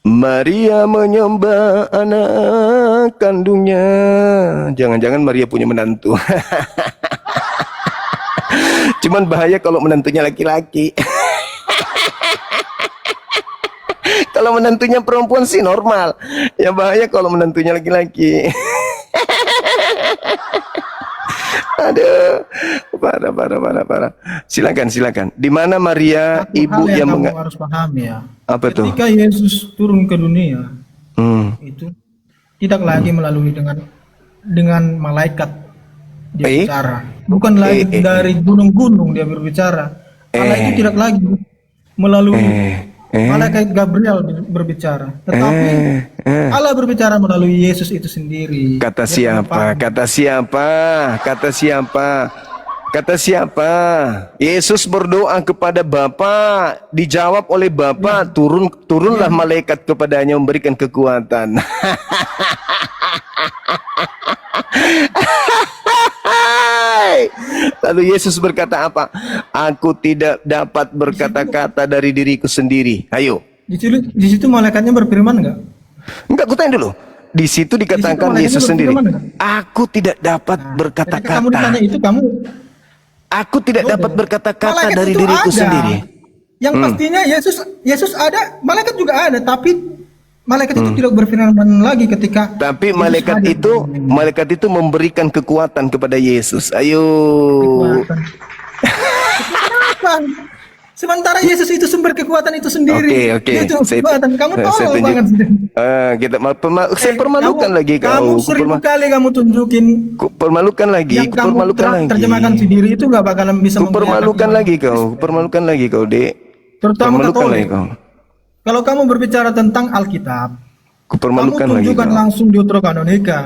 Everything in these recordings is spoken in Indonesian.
Maria menyembah anak kandungnya. Jangan-jangan Maria punya menantu. Cuman bahaya kalau menantunya laki-laki. Kalau menantunya perempuan sih normal. Ya bahaya kalau menantunya laki-laki. Aduh, parah. Silakan. Di mana Maria, Satu ibu hal yang yang kamu harus pahami ya. apa tuh? Ketika Yesus turun ke dunia, Hmm. itu tidak lagi melalui dengan malaikat dia Eh? bicara. Bukan lagi dari gunung-gunung dia berbicara. Allah itu tidak lagi melalui malaikat Gabriel berbicara. Tetapi Allah berbicara melalui Yesus itu sendiri. Kata Dia siapa? Kata siapa? Kata siapa? Kata siapa? Yesus berdoa kepada Bapa, dijawab oleh Bapa, turunlah malaikat kepadanya memberikan kekuatan. Lalu Yesus berkata apa? Aku tidak dapat berkata-kata dari diriku sendiri. Ayo. Di situ malaikatnya berfirman enggak? Enggak, aku tanya dulu. Di situ dikatakan malaikatnya Yesus sendiri, berfirman enggak? aku tidak dapat Ketika kamu berkata-kata. ditanya itu kamu Aku tidak dapat berkata-kata malaikat dari itu diriku ada. sendiri. Yang pastinya Yesus ada, malaikat juga ada, tapi malaikat itu tidak berfirman lagi ketika Tapi Yesus malaikat hadir. itu memberikan kekuatan kepada Yesus. Ayo. Kekuatan. Kekuatan. Sementara Yesus itu sumber kekuatan itu sendiri. Oke. Dia itu kekuatan. Kamu Saya tolol tunjuk. banget. Saya permalukan lagi Kamu kau. 1000 kali kamu tunjukin Permalukan lagi. yang kamu Permalukan lagi. terjemahkan sendiri itu nggak bakalan bisa Permalukan lagi kau. Permalukan lagi kau, Dek. Terutama Permalukan lagi Katolik. kau. Kalau kamu berbicara tentang Alkitab, kamu Permalukan lagi tunjukkan kau. langsung Deuterokanonika.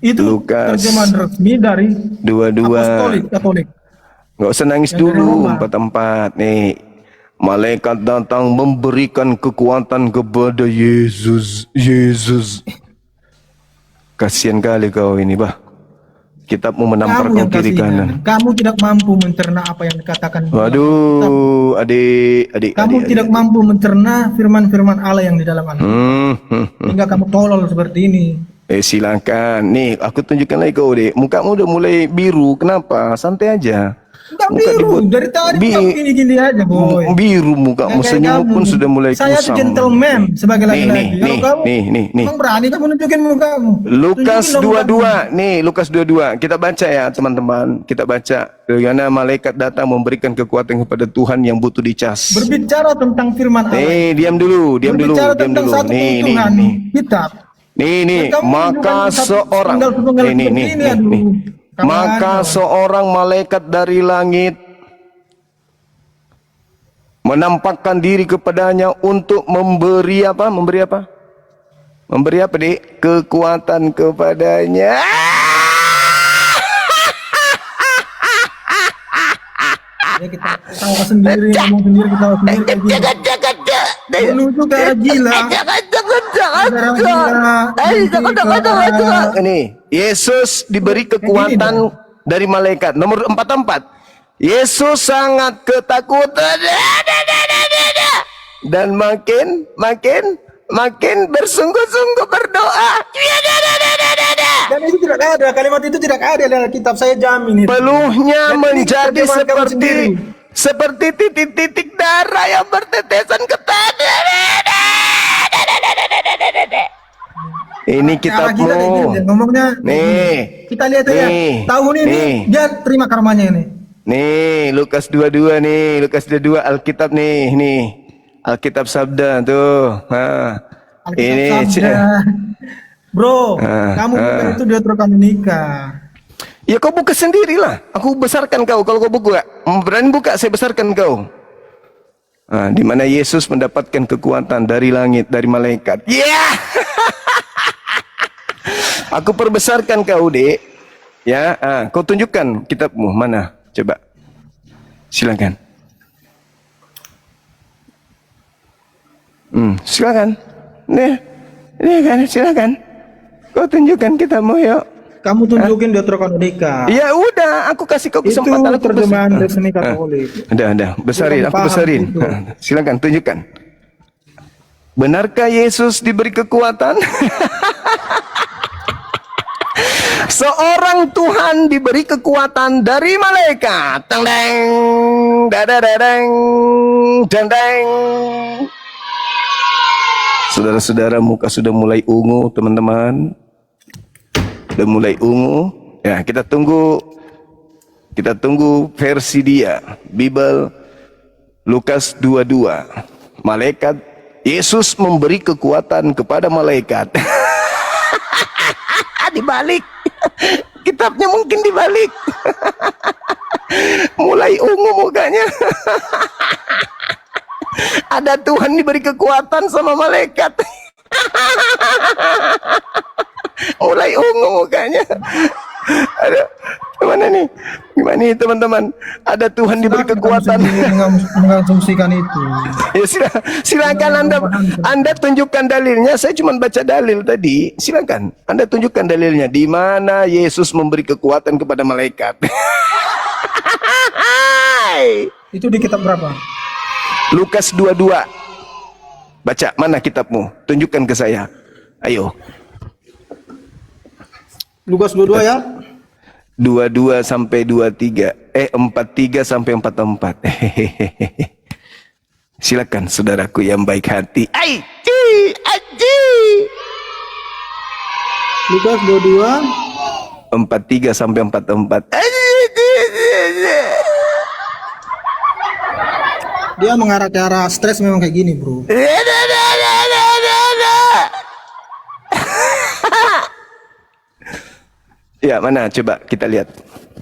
Itu Lukas terjemahan resmi dari 22. Katolik. Nggak usah nangis Yang dari dulu. Roma. 4-4 nih. Malaikat datang memberikan kekuatan kepada Yesus. Kasihan kali kau ini, bah. Kitabmu menampar Kamu kau yang kiri kanan. Kamu tidak mampu mencerna apa yang dikatakan. Waduh, adik. Kamu tidak mampu mencerna firman-firman Allah yang di dalam Alkitab. Hmm. Hingga kamu tolol seperti ini. Silakan. Nih, aku tunjukkan lagi kau, Dek. Mukamu udah mulai biru. Kenapa? Santai aja. Enggak Muka biru, dibuat- dari tadi kamu gini-gini aja, boy. Biru mukamu, Nggak kayak senyummu kamu. pun sudah mulai Saya tuh kusam. gentleman sebagai laki-laki. Kalau kamu Nih. emang berani kamu nunjukin mukamu. Lukas Tunjukin dong 22. Nih, Lukas 22. Kita baca ya, teman-teman. Kita baca. Bagaimana malaikat datang memberikan kekuatan kepada Tuhan yang butuh dicas. berbicara tentang firman Allah. Diam dulu. Berbicara tentang satu Tuhan kitab. Nih. Dan kamu Maka menunjukkan seorang tunggal seperti ini, aduh. Maka seorang malaikat dari langit menampakkan diri kepadanya untuk memberi apa? Memberi apa, Dek? Kekuatan kepadanya. Ya kita tawa sendiri, ngomong sendiri, kita tawa sendiri kayak gini. Menuju ke arah gila. Ini Yesus diberi kekuatan dari malaikat. Nomor 44. Yesus sangat ketakutan dan makin bersungguh-sungguh berdoa. Dan itu tidak ada, kalimat itu tidak ada dalam kitab, saya jamin itu. Peluhnya Dan ini menjadi terjemahan kamu sendiri. seperti titik-titik darah yang bertetesan ke tanah. Ini Arah gila kayak gini, kitabmu. dan ngomongnya. Nih. Kita lihat aja. Nih. Tahun ini Nih. dia terima karmanya ini. Nih, Lukas 22 nih, Lukas 22 Alkitab nih. Alkitab Sabda tuh. Alkitab Sabda. Bro, kamu bukan itu Deuterokanonika. Ya kau buka sendirilah. Aku besarkan kau. Kalau kau buka, berani buka, saya besarkan kau. Di mana Yesus mendapatkan kekuatan dari langit, dari malaikat. Aku perbesarkan kau, Dek. Ya, kau tunjukkan kitabmu mana? Coba. Silakan. Silakan. Nih kan, silakan. Kau tunjukkan kitabmu, yuk. Kamu tunjukin Deuterokanonika. Ya udah, aku kasih kau Itu kesempatan. terjemahan resmi Katolik. Udah, besarin, Belum aku paham besarin. itu. Silakan tunjukkan. Benarkah Yesus diberi kekuatan? Seorang Tuhan diberi kekuatan dari malaikat. Teng deng, dadadadeng, deng deng. Saudara-saudara, muka sudah mulai ungu, teman-teman. Sudah mulai ungu. Ya, kita tunggu versi dia. Bible Lukas 22. Malaikat Yesus memberi kekuatan kepada malaikat. Dibalik. Kitabnya mungkin dibalik. Mulai ungu mukanya. Ada Tuhan diberi kekuatan sama malaikat. Mulai ungu mukanya. Ada gimana nih? Gimana nih teman-teman? Ada Tuhan diberi kekuatan. Mengasumsikan itu. Ya silakan Anda tunjukkan dalilnya. Saya cuma baca dalil tadi. Silakan Anda tunjukkan dalilnya. Di mana Yesus memberi kekuatan kepada malaikat? Itu di kitab berapa? Lukas 22. Baca, mana kitabmu? Tunjukkan ke saya. Ayo. Lukas 22 ya. 22 sampai 23. 43 sampai 44. Silakan saudaraku yang baik hati. Aji. Lukas 22 43 sampai 44. dia mengarah ke arah stres memang kayak gini, bro. Ya, mana coba kita lihat.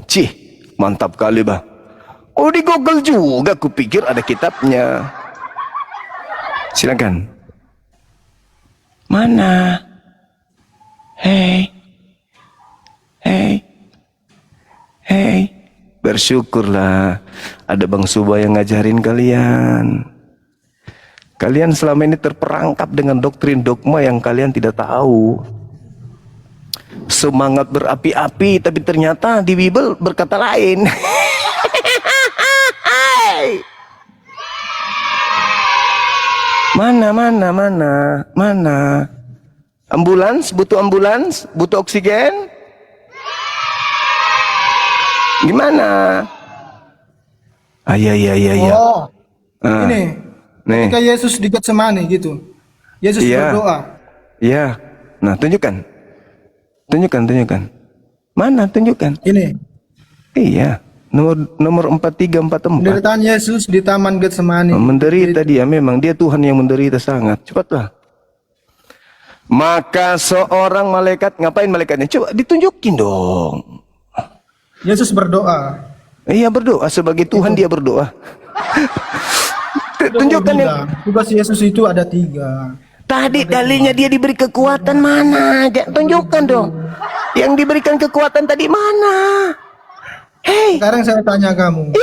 Cih, mantap kali, bah. Oh, di Google juga kupikir ada kitabnya. Silakan. Mana? Hei. Bersyukurlah ada Bang Suba yang ngajarin kalian. Kalian selama ini terperangkap dengan doktrin dogma yang kalian tidak tahu. Semangat berapi-api, tapi ternyata di Bible berkata lain. Mana? Ambulans, butuh oksigen? Gimana? Iya. Oh, ini. Nih. Ketika Yesus di Getsemani gitu. Yesus berdoa. Iya. Nah, tunjukkan. Mana tunjukkan? Ini. Iya. Nomor 4344. Penderitaan Yesus di Taman Getsemani. Menderita dia, memang dia Tuhan yang menderita sangat. Cepatlah. Maka seorang malaikat, ngapain malaikatnya? Coba ditunjukin dong. Yesus berdoa. Iya, berdoa sebagai Tuhan. Dia berdoa. Tunjukkan yang tugas Yesus itu ada 3. tadi dalilnya dia diberi kekuatan mana? Tunjukkan dong. Yang diberikan kekuatan tadi mana? Hei. Sekarang saya tanya kamu.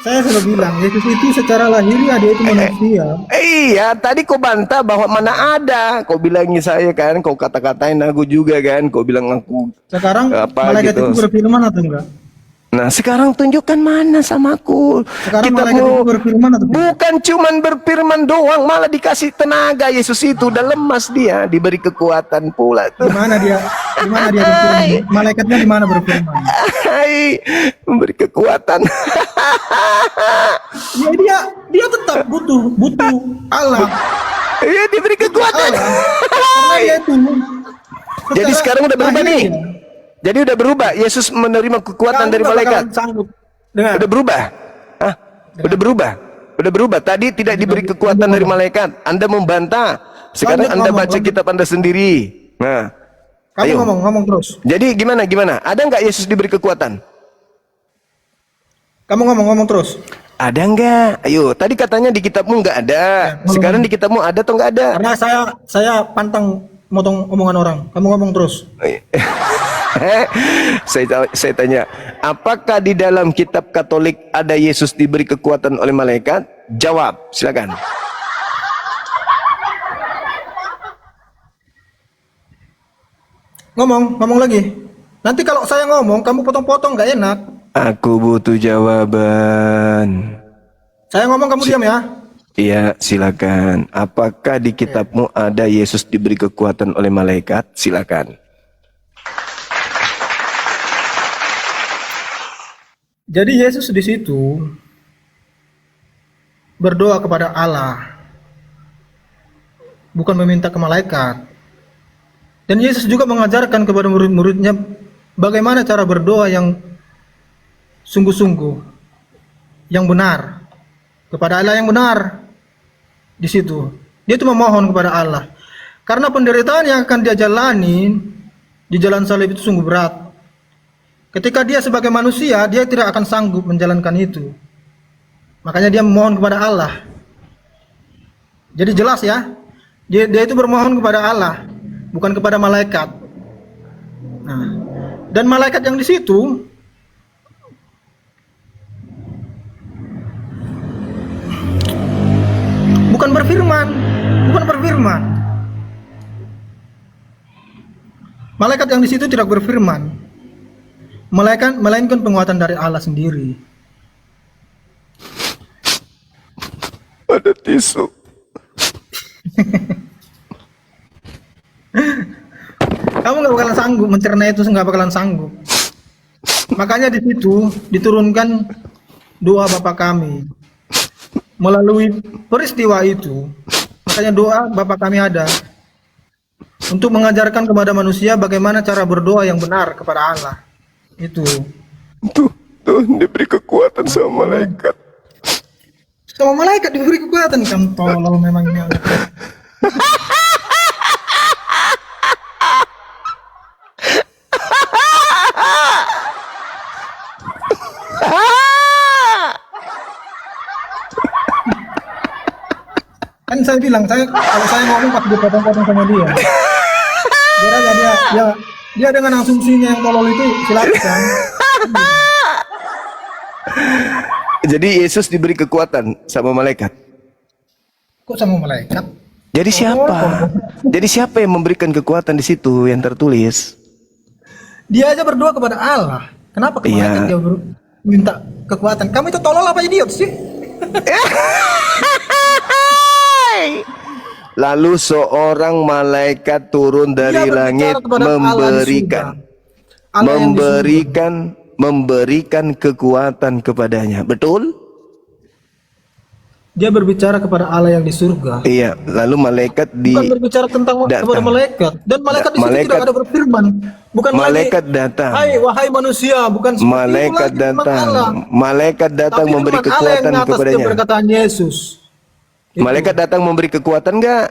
Saya sudah bilang Yesus itu secara lahiriah dia itu manusia. Iya, tadi kau bantah bahwa mana ada. Kau bilangin saya kan, kau kata-katain aku juga kan, kau bilang aku. Sekarang apa malaikat gitu. itu berfirman atau enggak? Nah, sekarang tunjukkan mana sama aku. Sekarang malaikat itu berfirman atau enggak? Bukan cuman berfirman doang, malah dikasih tenaga. Yesus itu udah lemas, dia diberi kekuatan pula tuh. Di mana dia berfirman? Malaikatnya di mana berfirman? Memberi kekuatan. Ya, dia tetap butuh Allah. Iya, diberi kekuatan. Karena dia itu. Jadi sekarang udah berubah nih. Jadi udah berubah. Yesus menerima kekuatan dari malaikat. Udah berubah. Hah? Udah berubah. Tadi tidak diberi kekuatan dari malaikat. Anda membantah. Sekarang Anda baca kitab Anda sendiri. Nah, kamu ngomong terus. Jadi gimana? Ada nggak Yesus diberi kekuatan? Kamu ngomong terus. Ada nggak? Ayo, tadi katanya di kitabmu nggak ada. Sekarang di kitabmu ada atau nggak ada? Karena saya pantang motong omongan orang. Kamu ngomong terus. Saya tanya, apakah di dalam kitab Katolik ada Yesus diberi kekuatan oleh malaikat? Jawab, silakan. Ngomong lagi. Nanti kalau saya ngomong, kamu potong-potong nggak enak. Aku butuh jawaban. Saya ngomong kamu diam ya. Iya, silakan. Apakah di kitabmu ada Yesus diberi kekuatan oleh malaikat? Silakan. Jadi Yesus di situ berdoa kepada Allah, bukan meminta ke malaikat. Dan Yesus juga mengajarkan kepada murid-muridnya bagaimana cara berdoa yang sungguh-sungguh, yang benar, kepada Allah yang benar. Di situ dia itu memohon kepada Allah, karena penderitaan yang akan dia jalani di jalan salib itu sungguh berat. Ketika dia sebagai manusia, dia tidak akan sanggup menjalankan itu. Makanya dia memohon kepada Allah. Jadi jelas ya, dia itu bermohon kepada Allah, bukan kepada malaikat. Nah, dan malaikat yang di situ bukan berfirman. Malaikat yang di situ tidak berfirman, melainkan penguatan dari Allah sendiri. Ada tisu. Kamu nggak bakalan sanggup mencerna itu, nggak bakalan sanggup. Makanya di situ diturunkan doa Bapa kami. Melalui peristiwa itu, makanya doa Bapa kami ada untuk mengajarkan kepada manusia bagaimana cara berdoa yang benar kepada Allah. Itu. Tuh, diberi kekuatan sama malaikat. Sama malaikat diberi kekuatan, kan tolol memangnya. Kan saya bilang, kalau saya ngomong pasti dipotong-potong sama dia. Biar aja dia dengan asumsinya yang tolol itu silakan. Jadi Yesus diberi kekuatan sama malaikat. Kok sama malaikat? Jadi siapa? Jadi siapa yang memberikan kekuatan di situ yang tertulis? Dia aja berdoa kepada Allah. Kenapa ke malaikat dia minta kekuatan? Kamu itu tolol apa idiot sih? Lalu seorang malaikat turun dari langit memberikan kekuatan kepadanya. Betul? Dia berbicara kepada Allah yang di surga. Iya, lalu malaikat bukan berbicara tentang kepada malaikat, dan malaikat di situ tidak ada berfirman. Bukan malaikat datang. Wahai manusia, bukan seperti malaikat itu lagi, datang. Malaikat datang tapi memberi kekuatan kepadanya. Perkataan Yesus. Itu. Malaikat datang memberi kekuatan enggak?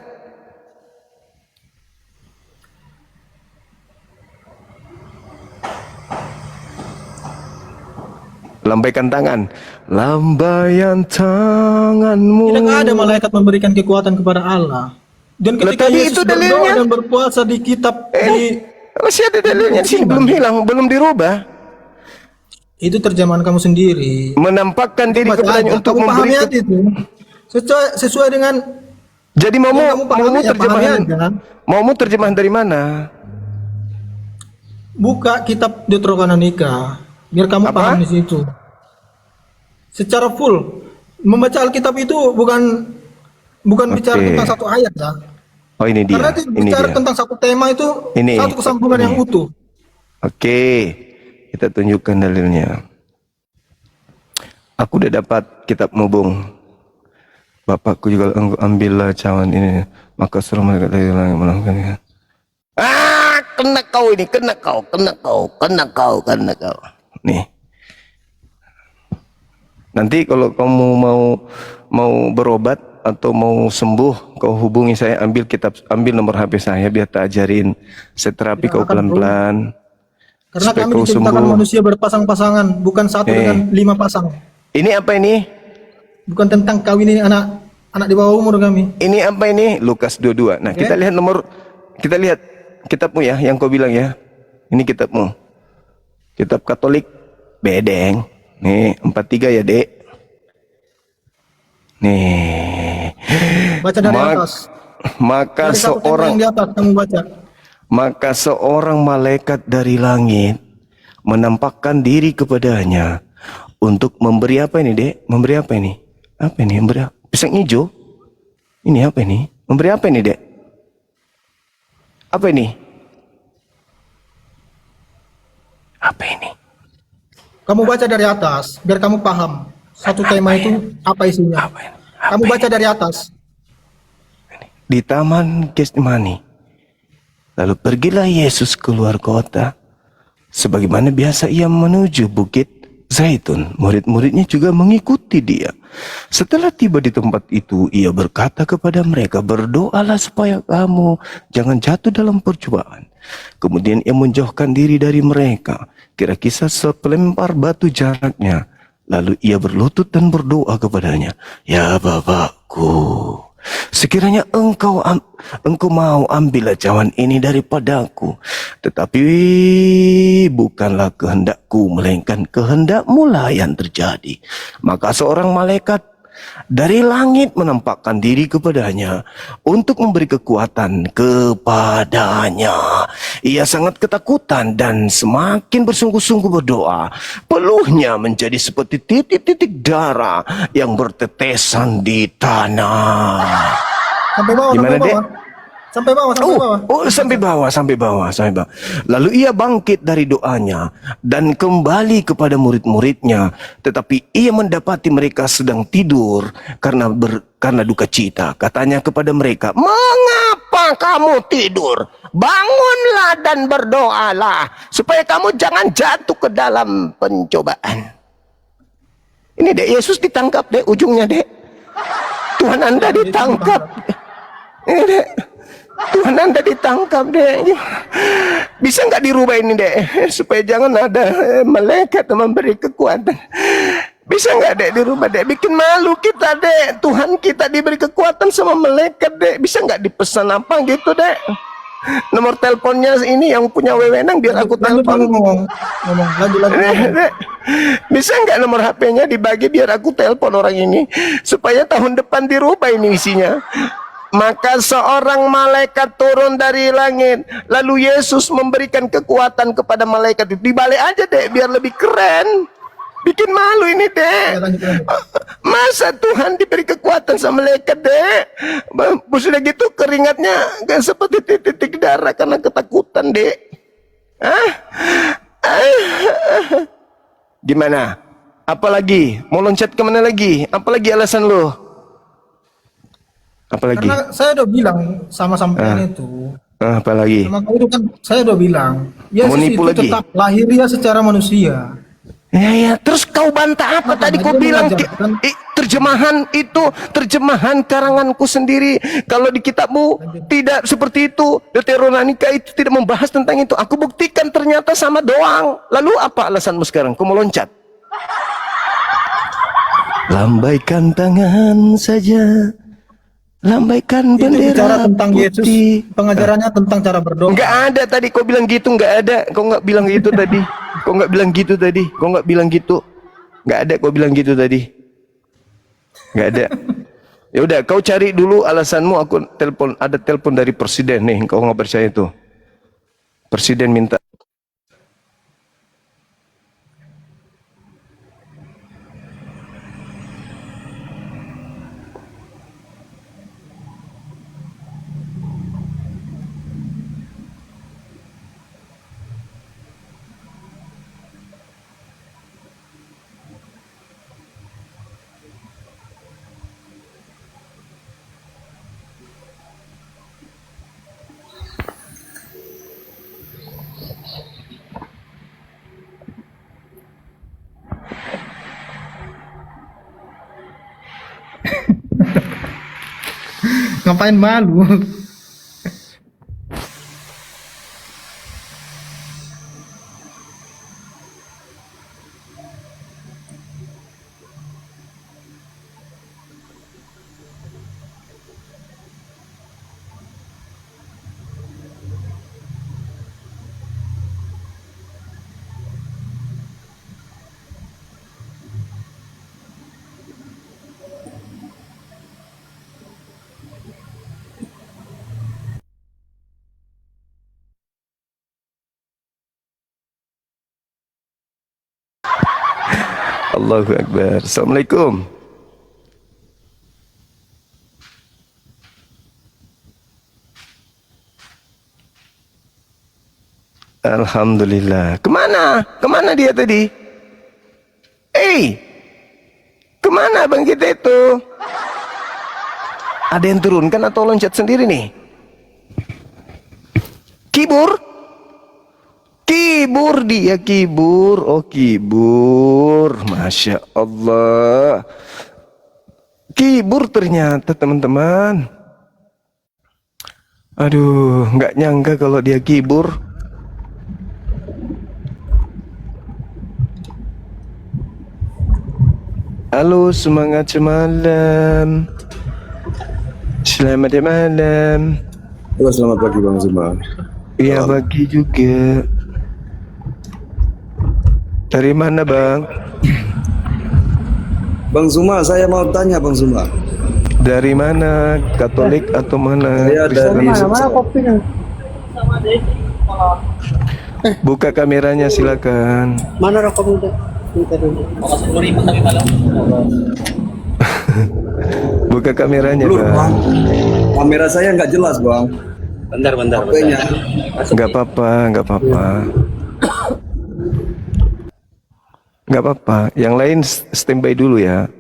Lambaikan tangan. Lambaian tanganmu. Tidak ada malaikat memberikan kekuatan kepada Allah. Dan ketika Yesus berdoa dan berpuasa di kitab masih ada dalilnya sih, belum hilang, belum dirubah. Itu terjemahan kamu sendiri. Menampakkan diri kepadanya untuk memberi itu. Sesuai dengan. Jadi maumu terjemahan dari mana? Buka kitab Deuterokanonika, biar kamu paham di situ. Secara full, membaca Alkitab itu bukan bicara tentang satu ayat ya. Oh ini dia. Karena itu bicara tentang satu tema itu, satu kesambungan yang utuh. Oke, kita tunjukkan dalilnya. Aku udah dapat kitab Mubung. Bapakku juga ambillah cawan ini, maka suruh mereka dari langit melakukannya. Kena kau. Nih. Nanti kalau kamu mau berobat atau mau sembuh, kau hubungi saya, ambil nomor HP saya biar tak ajarin saya terapi kau pelan-pelan. Karena kami diciptakan manusia berpasang-pasangan, bukan satu dengan 5 pasang. Ini apa ini? Bukan tentang kawin ini anak di bawah umur kami. Ini apa ini? Lukas 22. Nah, kita lihat kitabmu ya, yang kau bilang ya. Ini kitabmu. Kitab Katolik bedeng. Nih, 43 ya, Dek. Nih. Baca dari atas. Maka dari seorang yang di atas kamu baca. Maka seorang malaikat dari langit menampakkan diri kepadanya untuk memberi apa ini, Dek? Memberi apa ini? Apa ini? Memberi pisang hijau? Ini apa ini? Memberi apa ini, Dek? Apa ini? Apa ini? Kamu baca dari atas, biar kamu paham. Satu tema itu apa isinya. Apa ini? Kamu baca dari atas. Di taman Getsemani. Lalu pergilah Yesus keluar kota. Sebagaimana biasa ia menuju bukit Zaitun. Murid-muridnya juga mengikuti dia. Setelah tiba di tempat itu, ia berkata kepada mereka, berdoalah supaya kamu jangan jatuh dalam percobaan. Kemudian ia menjauhkan diri dari mereka. Kira-kira sepelempar batu jaraknya. Lalu ia berlutut dan berdoa kepadanya, ya Bapakku, sekiranya engkau mau ambil cawan ini daripadaku, tetapi bukanlah kehendakku, melainkan kehendakmu lah yang terjadi. Maka seorang malaikat dari langit menampakkan diri kepadanya untuk memberi kekuatan kepadanya. Ia sangat ketakutan dan semakin bersungguh-sungguh berdoa. Peluhnya menjadi seperti titik-titik darah yang bertetesan di tanah. Sampai bawah, Gimana, sampai Dek? bawah. Sampai bawah, sampai bawah. Sampai bawah. Lalu ia bangkit dari doanya dan kembali kepada murid-muridnya. Tetapi ia mendapati mereka sedang tidur karena duka cita. Katanya kepada mereka, mengapa kamu tidur? Bangunlah dan berdoalah supaya kamu jangan jatuh ke dalam pencobaan. Ini, Dek, Yesus ditangkap, Dek, ujungnya, Dek. Tuhan Anda ditangkap. Ini, Dek. Tuhan Anda ditangkap, Dek. Bisa nggak dirubah ini, Dek, supaya jangan ada malaikat memberi kekuatan. Bisa nggak, Dek, dirubah, Dek? Bikin malu kita, Dek. Tuhan kita diberi kekuatan sama malaikat, Dek. Bisa nggak dipesan apa gitu, Dek? Nomor teleponnya ini yang punya wewenang biar aku Lanjut telepon. ngomong. Lanjut. Dek, bisa nggak nomor HP-nya dibagi biar aku telepon orang ini supaya tahun depan dirubah ini isinya. Maka seorang malaikat turun dari langit. Lalu Yesus memberikan kekuatan kepada malaikat itu. Dibalik aja, Dek, biar lebih keren. Bikin malu ini, Dek. Ya, lanjut. Masa Tuhan diberi kekuatan sama malaikat, Dek? Sudah gitu keringatnya seperti titik-titik darah karena ketakutan, Dek. Gimana? Apalagi? Mau loncat kemana lagi? Apalagi alasan lo? Apalagi? Karena saya udah bilang sama sampean itu. Apalagi? Sama kau itu kan saya udah bilang. Yesus Menipu itu lagi? tetap lahiriah secara manusia. Ya. Terus kau bantah apa? Maka Tadi dia kau bilang mengajarkan- terjemahan karanganku sendiri. Kalau di kitabmu tidak seperti itu. Deuteronomika itu tidak membahas tentang itu. Aku buktikan ternyata sama doang. Lalu apa alasanmu sekarang? Kau mau loncat? Lambaikan tangan saja. Lambaikan Itu bendera bicara tentang Yesus, putih. pengajarannya tentang cara berdoa. Enggak ada tadi kau bilang gitu, enggak ada. Kau enggak bilang gitu tadi. Kau enggak bilang gitu tadi. Kau enggak bilang gitu. Enggak ada kau bilang gitu tadi. Enggak ada. Ya udah, kau cari dulu alasanmu. Aku telepon, ada telepon dari presiden nih. Kau enggak percaya itu. Presiden minta. Ngapain malu? Allahu Akbar. Assalamualaikum. Alhamdulillah. Kemana? Kemana dia tadi? Kemana bang kita itu? Ada yang turunkan atau loncat sendiri nih? Kibur? Kibur dia, kibur. Oh kibur. Masya Allah. Kibur ternyata teman-teman. Aduh, nggak nyangka kalau dia kibur. Halo, semangat semalam. Selamat malam. Halo, selamat pagi Bang Zuma. Iya, pagi juga. Dari mana Bang? Bang Zuma, saya mau tanya Bang Zuma. Dari mana? Katolik atau mana? Saya dari Buka kameranya silakan. Mana rokok muda? Buka kameranya Blur, Bang. Bang. Kamera saya nggak jelas Bang. Bentar. HP-nya. Nggak apa-apa, nggak apa-apa. Nggak apa-apa. Yang lain standby dulu ya.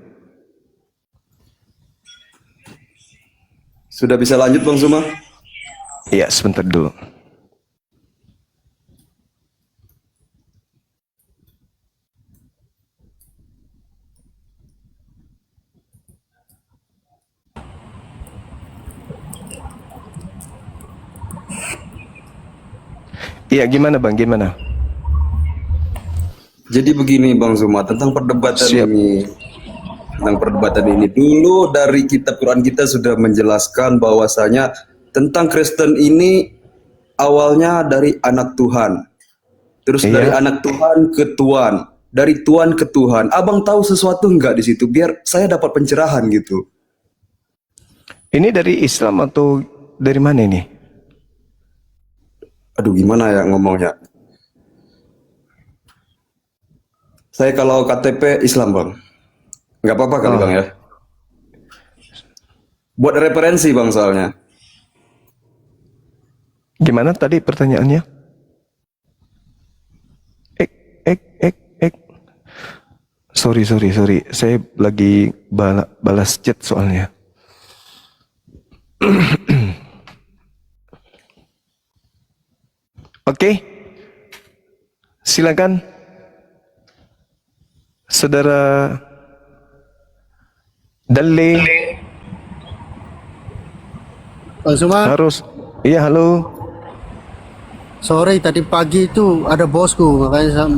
Sudah bisa lanjut Bang Zuma? Iya, sebentar dulu. Iya, gimana Bang? Gimana? Jadi begini Bang Zuma, tentang perdebatan Siap. ini. Tentang perdebatan ini. Dulu dari kitab Quran kita sudah menjelaskan bahwasanya tentang Kristen ini awalnya dari anak Tuhan. Terus Iya. dari anak Tuhan ke Tuhan. Dari Tuhan ke Tuhan. Abang tahu sesuatu nggak di situ? Biar saya dapat pencerahan gitu. Ini dari Islam atau dari mana ini? Aduh, gimana ya ngomongnya? Saya kalau KTP Islam Bang. Nggak apa-apa kali Oh. Bang ya. Buat referensi Bang soalnya. Gimana tadi pertanyaannya? Sorry. Saya lagi balas chat soalnya. Oke. Silakan. Saudara Dalle Bang Zuma, harus. Iya, halo. sore tadi pagi itu ada bosku, makanya saya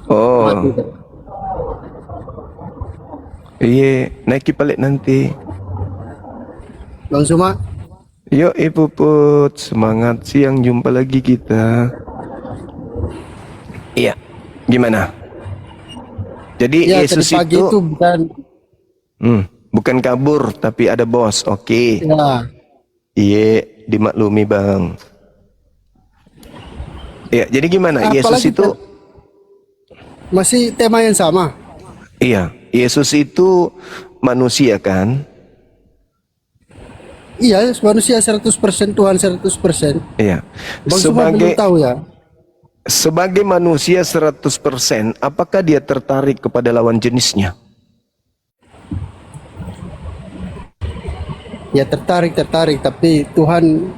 Oh. mati. Iya, naik balik nanti. Bang Zuma, Yuk Ibu Put, semangat siang, jumpa lagi kita. Iya, gimana? Jadi ya Yesus tadi pagi itu bukan, bukan kabur, tapi ada bos. Oke, ya iya, dimaklumi Bang. Iya, jadi gimana? Apalagi Yesus itu, masih tema yang sama. iya, Yesus itu manusia kan? Iya, manusia 100%, Tuhan 100%. Iya. Bang Zuma belum tahu ya. Sebagai manusia 100%, apakah dia tertarik kepada lawan jenisnya? Ya tertarik, tapi Tuhan,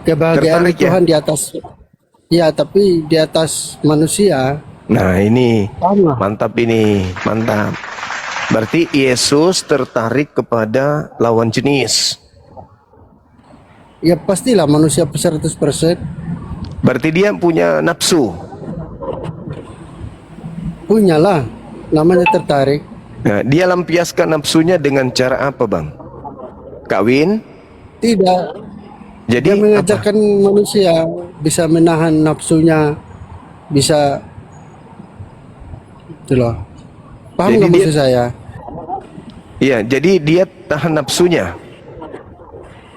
kebahagiaan Tertarik ya? Tuhan di atas. Ya, tapi di atas manusia. Nah ini, Sama. mantap ini, mantap. Berarti Yesus tertarik kepada lawan jenis. Ya pastilah manusia 100%. Berarti dia punya nafsu. Punyalah, namanya tertarik. Nah, dia lampiaskan nafsunya dengan cara apa, Bang? Kawin? Tidak. Jadi Dia apa? mengajarkan manusia bisa menahan nafsunya, bisa itu loh. Paham Jadi nggak dia- maksud saya? Iya, jadi dia tahan nafsunya.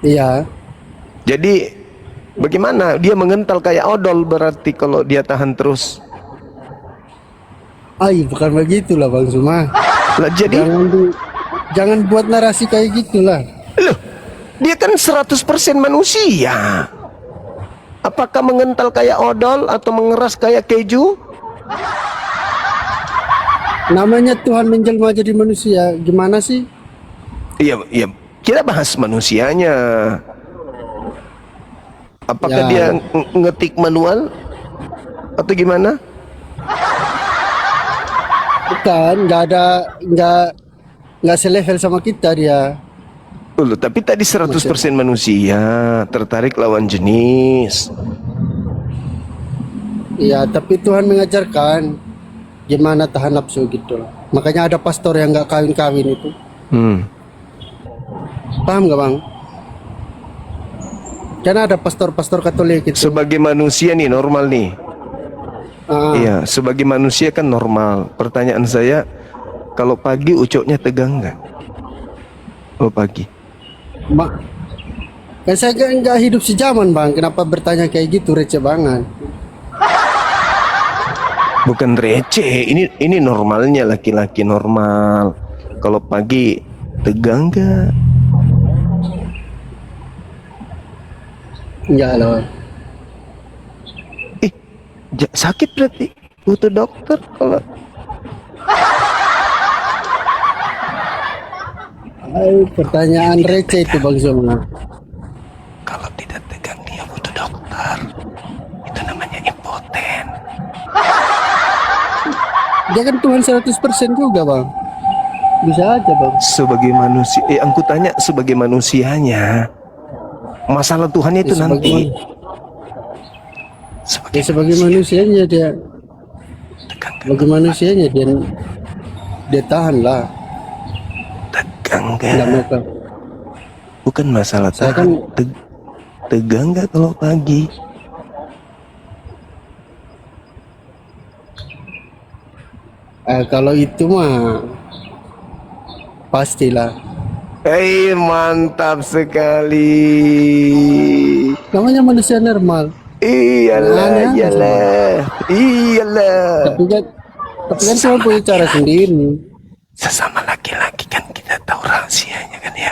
Iya. Jadi bagaimana? Dia mengental kayak odol berarti kalau dia tahan terus. Ay, bukan begitulah Bang Zuma. Lah jadi, Jangan buat narasi kayak gitulah. loh, dia kan 100% manusia. Apakah mengental kayak odol atau mengeras kayak keju? Namanya Tuhan menjelma jadi manusia, gimana sih? Iya, iya. Kita bahas manusianya. Apakah Ya. dia ngetik manual atau gimana? Bukan, nggak selevel sama kita dia. Loh, tapi tadi 100% manusia, tertarik lawan jenis. Iya, tapi Tuhan mengajarkan gimana tahan nafsu gitu. Makanya ada pastor yang nggak kawin-kawin itu. Paham nggak bang? Karena ada pastor-pastor Katolik itu. Sebagai manusia nih normal nih. Iya, sebagai manusia kan normal. Pertanyaan saya, kalau pagi ucoknya tegang nggak? Oh pagi. Kan saya nggak hidup sejaman bang. Kenapa bertanya kayak gitu, receh banget? Bukan receh, ini normalnya laki-laki normal. Kalau pagi tegang nggak? Enggak loh. Sakit berarti butuh dokter kalau. Pertanyaan receh itu bang Zoma. Kalau tidak tegang dia butuh dokter. Itu namanya impoten. Dia kan Tuhan 100% juga bang. Bisa aja bang. Sebagai manusia, aku tanya sebagai manusianya. Masalah Tuhan itu Ya, nanti. Sebagai manusianya dia. Sebagai manusianya dia tahan lah. Tegang Nggak nggak? mau kan. Bukan masalah Saya tahan. Tegang nggak kalau pagi? Kalau itu mah pastilah. Mantap sekali. Namanya manusia normal. Iyalah, Aneh-aneh iyalah, iyalah. Tapi kan Tuhan punya cara sendiri. Sesama laki-laki kan kita tahu rahasianya kan ya.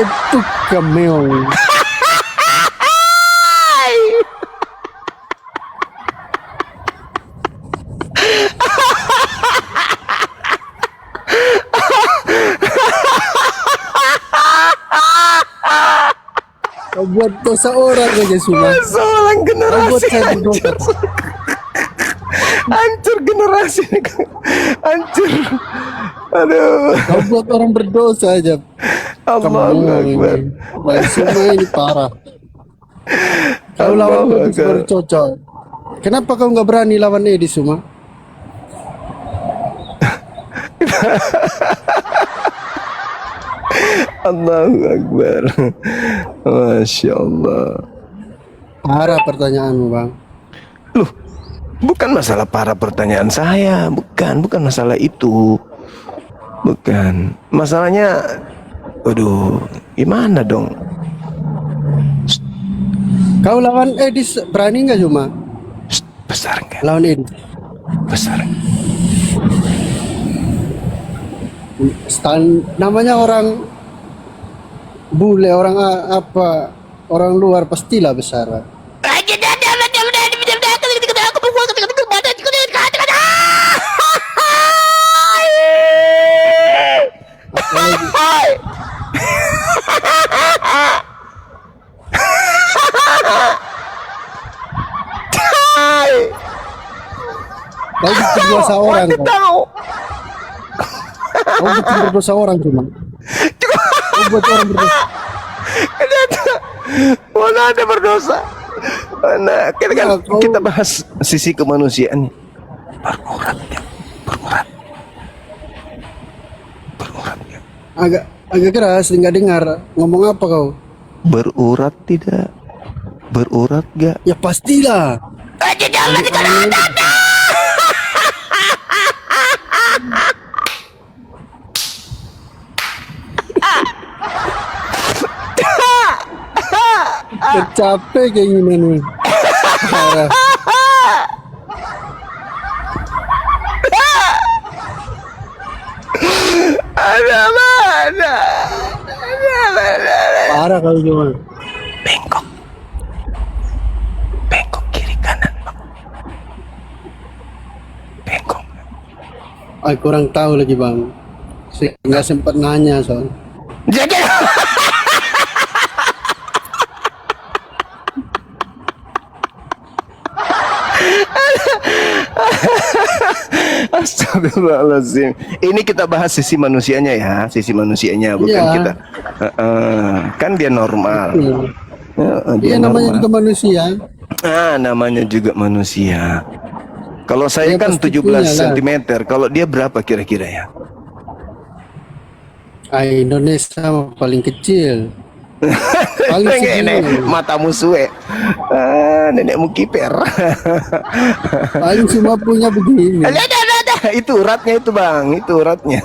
Itu kemeong. Kau buat dosa orang aja semua. Seorang Kau buat generasi saya berdosa. hancur generasi ini. Hancur. Aduh. Kau buat orang berdosa aja. Allahu Akbar. Baik, semua ini parah. Kau lawan Allahu Edis Akbar. baru cocok. Kenapa kau nggak berani lawan Edis semua? Allahu Akbar. Masya Allah. Parah pertanyaanmu bang. Loh, bukan masalah para pertanyaan saya, bukan masalah itu, bukan. Masalahnya, aduh, gimana dong? Kau lawan Edis berani nggak cuma? Besar nggak? Lawan Edis. Besar. Namanya orang bule, orang apa, orang luar pastilah besar. Kau bikin dosa orang kau. Kau bikin berdosa orang cuma. Kau buat orang berdosa. Mana ada berdosa? Mana kita bahas sisi kemanusiaan. Berurat ya, berurat ya. Agak keras, nggak dengar. Ngomong apa kau? Berurat tidak? Berurat gak? Ya pastilah. Capek kayak gimana? Parah. Ada mana? Parah kalau cuma. Bengkok. Bengkok kiri kanan, Bang. Bengkok. Kurang tahu lagi bang. Saya nggak sempat nanya soal. Jadi Astagfirullahaladzim. Ini kita bahas sisi manusianya ya, sisi manusianya bukan Iya. kita. Kan dia normal. Dia Iya namanya normal. juga manusia. Namanya juga manusia. Kalau saya Ya, kan pasti 17 punya lah. cm. Kalau dia berapa kira-kira ya? Indonesia mah paling kecil. Paling Nenek, segini. matamu suwe. Nenekmu kiper. Paling semua punya begini. Ada. Itu uratnya itu bang, itu uratnya.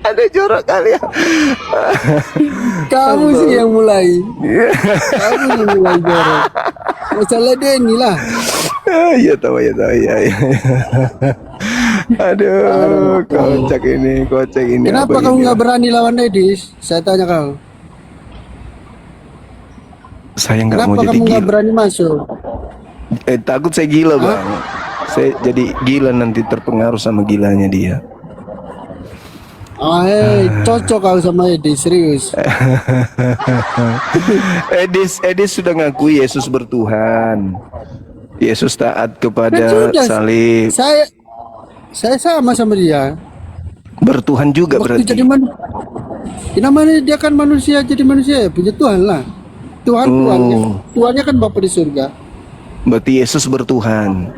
Ada jorok kali ya. Kamu sih yang mulai. Kamu yang mulai jorok. Masalah dia inilah. Iya tahu ya. Aduh, kocak ini. Kenapa abang kamu ini. nggak berani lawan Edis? Saya tanya kau. Saya nggak mau Kenapa jadi kamu nggak gila. berani masuk? Takut saya gila bang. Saya jadi gila nanti terpengaruh sama gilanya dia. Cocok kau sama Edis, serius. Edis sudah ngakui Yesus bertuhan. Yesus taat kepada Kan sudah, salib. Saya sama dia. Bertuhan juga Waktu berarti. jadi namanya dia kan manusia, jadi manusia ya punya Tuhan lah. Tuhannya. Tuhannya kan Bapa di surga. Berarti Yesus bertuhan.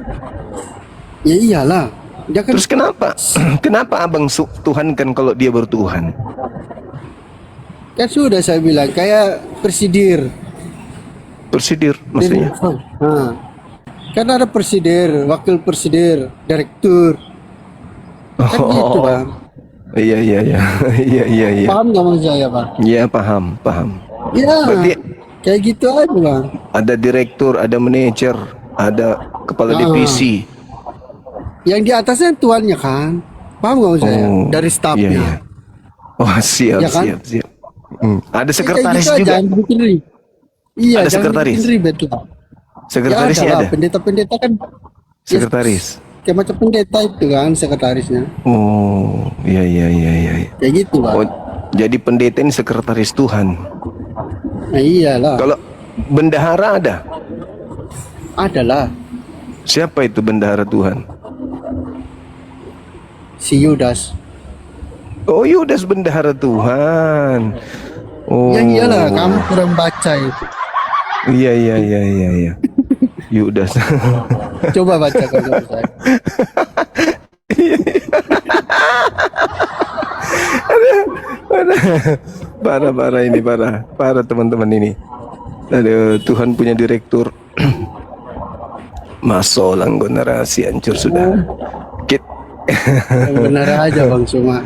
Ya iyalah. Dia kan Terus kenapa? Kenapa abang Tuhan kan kalau dia bertuhan? kan sudah saya bilang kayak presidir. Presidir maksudnya? Nah, kan ada presidir, wakil presidir, direktur. Kan gitu bang. Iya. Iya. Paham nggak maksud saya bang? Iya paham. Iya. Berarti Kayak gitu aja bang. ada direktur, ada manajer, ada kepala divisi. Yang di atasnya tuannya kan. Paham nggak maksud saya? Dari stafnya. Iya. Oh siap. Ya kan? Siap. Ada Ya, sekretaris kayak gitu juga. aja, jangan bikin ribet. Iya, Ada jangan sekretaris? bikin ribet lah. Sekretarisnya Ya, ada. Pendeta-pendeta kan Sekretaris. kayak macam pendeta itu kan sekretarisnya. Oh, iya. Kayak gitu bang. Oh, jadi pendeta ini sekretaris Tuhan. Nah iyalah. Kalau bendahara ada? Adalah Siapa itu bendahara Tuhan? si Yudas. Oh, Yudas bendahara Tuhan. Oh. Ya iyalah, kamu kurang baca itu. Iya. Yudas. Coba baca kalau saya. Parah ini parah teman-teman ini. Aduh, Tuhan punya direktur. Masuk langgo narasi hancur sudah. Kit. Yang benar aja bang cuma.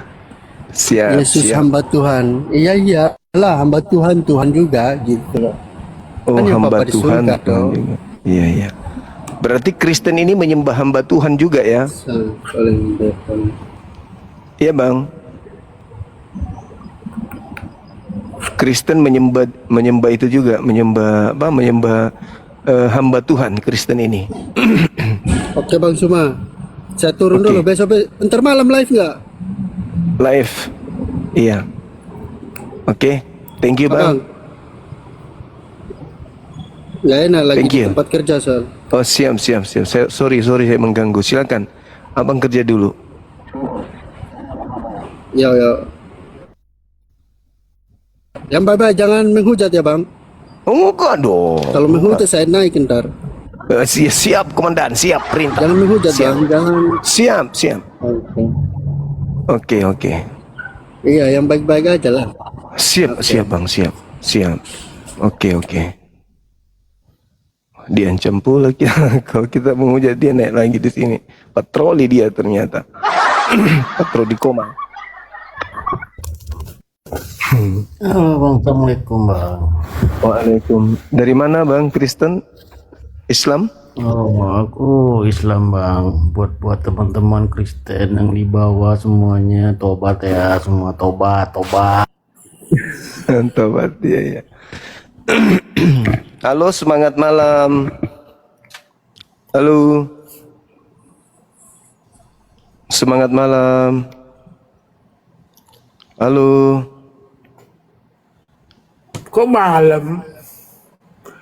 Siap. Yesus siap. hamba Tuhan. Iyalah hamba Tuhan juga gitu loh. Oh, Kan yang hamba Bapa di Tuhan. surga, Tuhan toh. juga. Iya. Berarti Kristen ini menyembah hamba Tuhan juga ya? Paling depan. Iya, Bang. Kristen menyembah itu juga, menyembah hamba Tuhan Kristen ini. Oke bang Suma, saya turun Oke. dulu. Besok ntar malam live nggak? Live. Iya. Oke. Thank you, Bang. Nggak enak lagi Thank di you. tempat kerja soal. Oh, siap. Sorry saya mengganggu. Silakan. Abang kerja dulu. Ya. Yang bye-bye jangan menghujat ya bang. Oh, enggak dong. Kalau menghujat saya naik ntar. Siap, komandan. Siap, perintah. Jangan menghujat Siap. bang, jangan. Siap. Oke. Oke. Iya, yang baik-baik aja lah. Siap, Bang. Siap. Oke. Diancam pula kita. Kalau kita menghujat dia naik lagi di sini. Patroli dia ternyata. Patroli koma. Halo bang, assalamualaikum bang. Waalaikum. Dari mana Bang? Kristen? Islam? Oh, aku Islam bang. Buat teman-teman Kristen yang di bawah semuanya tobat ya, semua tobat, tobat. Tobat ya, ya. Halo, semangat malam. Halo, semangat malam. Halo, Kok malam?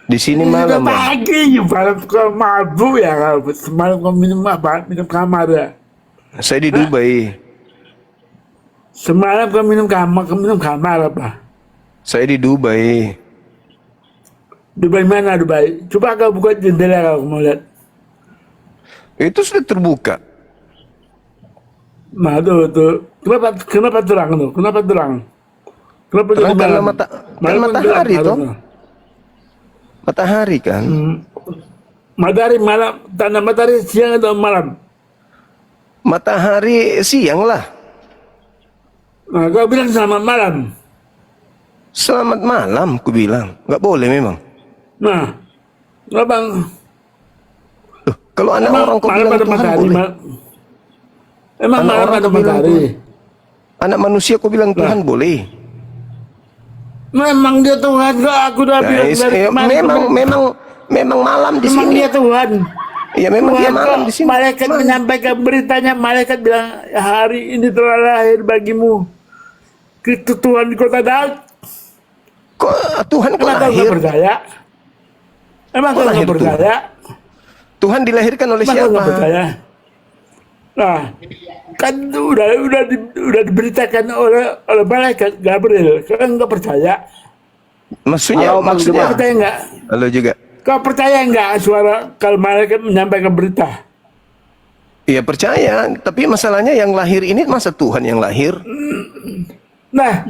di sini Ini malam, sudah Bang. pagi, malam kau mabuk ya kau. Semalam kau minum apa? Minum kamar ya? Saya di Dubai. Semalam kau minum kamar apa? Saya di Dubai. Dubai mana Dubai? Coba kau buka jendela kau mau lihat. Itu sudah terbuka. Nah tuh. Kenapa terang tuh? Kenapa terang? Kenapa Terang jadi karena malam? kan Malam matahari gelap, toh. malam. Matahari kan. Matahari malam, tanda matahari siang atau malam? Matahari siang lah. Nah, kau bilang selamat malam. Selamat malam, ku bilang. Nggak boleh memang. Nah, bang, Loh, kalau anak emang orang kau malam bilang ada Tuhan matahari, boleh. emang Anak malam orang ada kau bilang matahari. Anak manusia kau bilang Tuhan boleh. Memang dia Tuhan, kok aku udah bilang Guys, dari kemarin. memang malam di Memang sini. dia Tuhan. Ya memang dia Tuhan malam kok di sini. malaikat Malam. menyampaikan beritanya, malaikat bilang hari ini telah lahir bagimu Kristus Tuhan di kota Daud. Kok Tuhan kok Emang kau lahir? nggak percaya? Emang Kok kau lahir nggak percaya? Tuhan dilahirkan oleh Emang kau siapa? nggak percaya? Nah, kan udah diberitakan oleh malaikat Gabriel. Kau nggak percaya? Maksudnya Kau percaya nggak? Halo juga. Kau percaya nggak suara kalau malaikat menyampaikan berita? Iya percaya, tapi masalahnya yang lahir ini masa Tuhan yang lahir? Nah,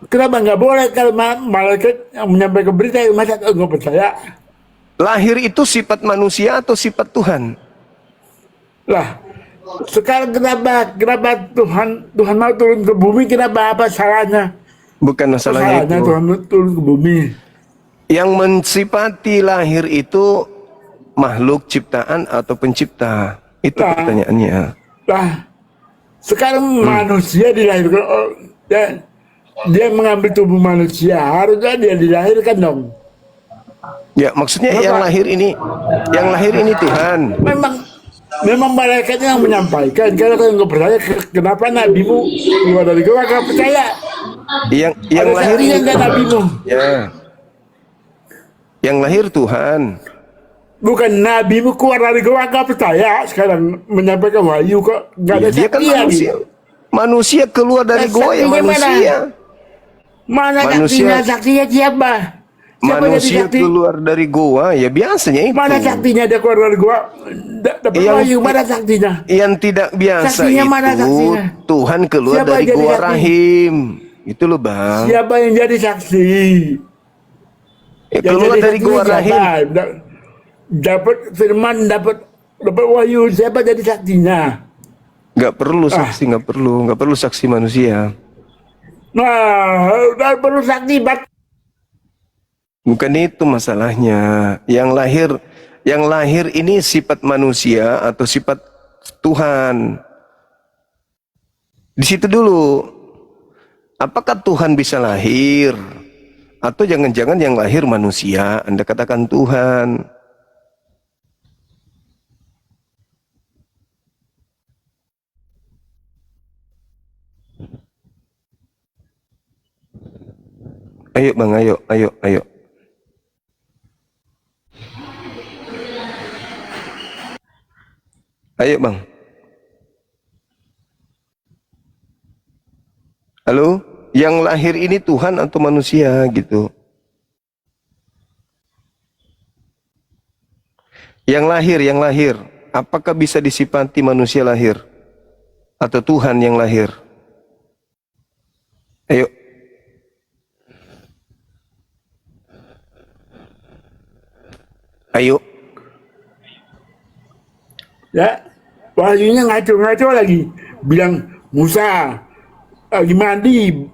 kenapa nggak boleh kalau malaikat yang menyampaikan berita, masa kau nggak percaya? Lahir itu sifat manusia atau sifat Tuhan? Lah, sekarang kenapa Tuhan mau turun ke bumi? Kenapa apa salahnya? Bukan masalahnya Salahnya itu. Tuhan turun ke bumi. Yang mensifati lahir itu makhluk ciptaan atau pencipta? Itu Nah. pertanyaannya. Lah, sekarang manusia dilahirkan, dia mengambil tubuh manusia, harusnya dia dilahirkan dong. Ya maksudnya yang lahir ini Tuhan. Memang malaikatnya yang menyampaikan. Kalau kau nggak percaya, kenapa nabimu keluar dari gua? Kau percaya? Yang Ada lahir saksinya ini nggak nabimu? ya. Yang lahir Tuhan. Bukan nabimu keluar dari gua, kau percaya? Sekarang menyampaikan wahyu kok nggak ada Ya, dia kan saksi lagi. manusia. Manusia keluar dari Nah, gua ya saksinya manusia. Mana Manusia- saksinya siapa? Siapa jadi Manusia saksi? keluar dari goa ya biasanya itu. Mana saksinya dia keluar dari gua? Dapat Yang- wahyu, mana saksinya? Yang tidak biasa Saksinya mana itu saksinya? Tuhan keluar Siapa dari yang jadi gua saksi? rahim. Itu loh bang. Siapa yang jadi saksi? Yang Keluar jadi dari saksi gua siapa? rahim. Dapat firman, dapat wahyu, siapa jadi saksinya? Nggak perlu saksi, nggak perlu saksi manusia. Nah, udah perlu saksi Bukan itu masalahnya. Yang lahir ini sifat manusia atau sifat Tuhan. Di situ dulu. Apakah Tuhan bisa lahir? Atau jangan-jangan yang lahir manusia, Anda katakan Tuhan. Ayo bang, ayo. Ayo bang. Halo, yang lahir ini Tuhan atau manusia gitu? Yang lahir, apakah bisa disifati manusia lahir? Atau Tuhan yang lahir? Ayo. Ayo. ya. Wahyunya ngaco-ngaco lagi. Bilang Musa lagi mandi,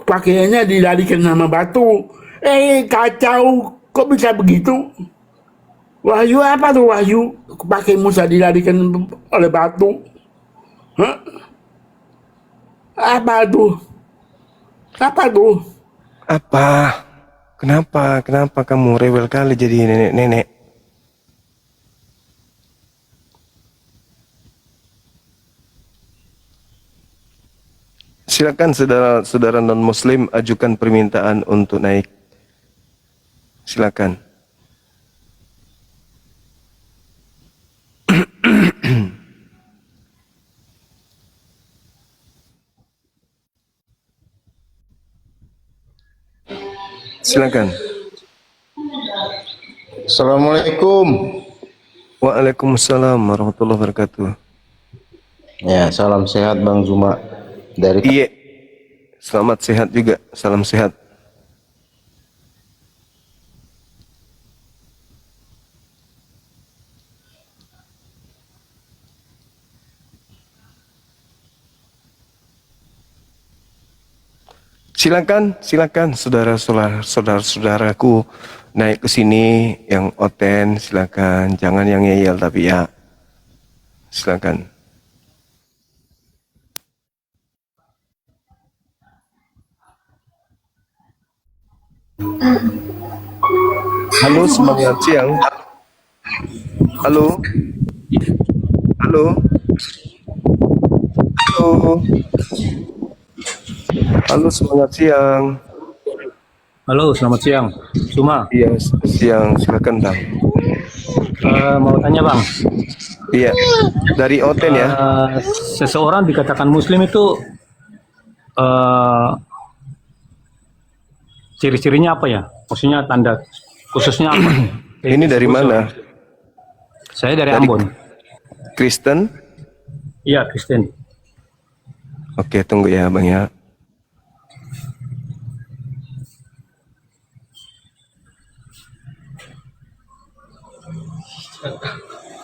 pakaiannya dilarikan sama batu. Kacau, kok bisa begitu? Wahyu apa tuh wahyu? Pakai Musa dilarikan oleh batu. Hah? Apa tuh? Apa tuh? Apa? Kenapa kamu rewel kali jadi nenek-nenek? Silakan saudara-saudara non-muslim ajukan permintaan untuk naik. Silakan. Silakan. Assalamualaikum. Waalaikumsalam warahmatullahi wabarakatuh. Ya, salam sehat Bang Zuma dari Iya. Selamat sehat juga. Salam sehat. Silakan saudara-saudaraku naik ke sini yang oten, silakan. Jangan yang ngeyel tapi ya. Silakan. Halo, semangat siang. Halo. Halo. Halo. Halo, semangat siang. Halo, selamat siang. Cuma Iya, siang. Silakan, Bang. mau tanya Bang, Iya. Dari Oten ya. seseorang dikatakan Muslim itu ciri-cirinya apa ya? Maksudnya tanda khususnya apa? Ini dari mana? Saya dari Dari- Ambon. Kristen? Iya, Kristen. Oke, tunggu ya, Bang ya.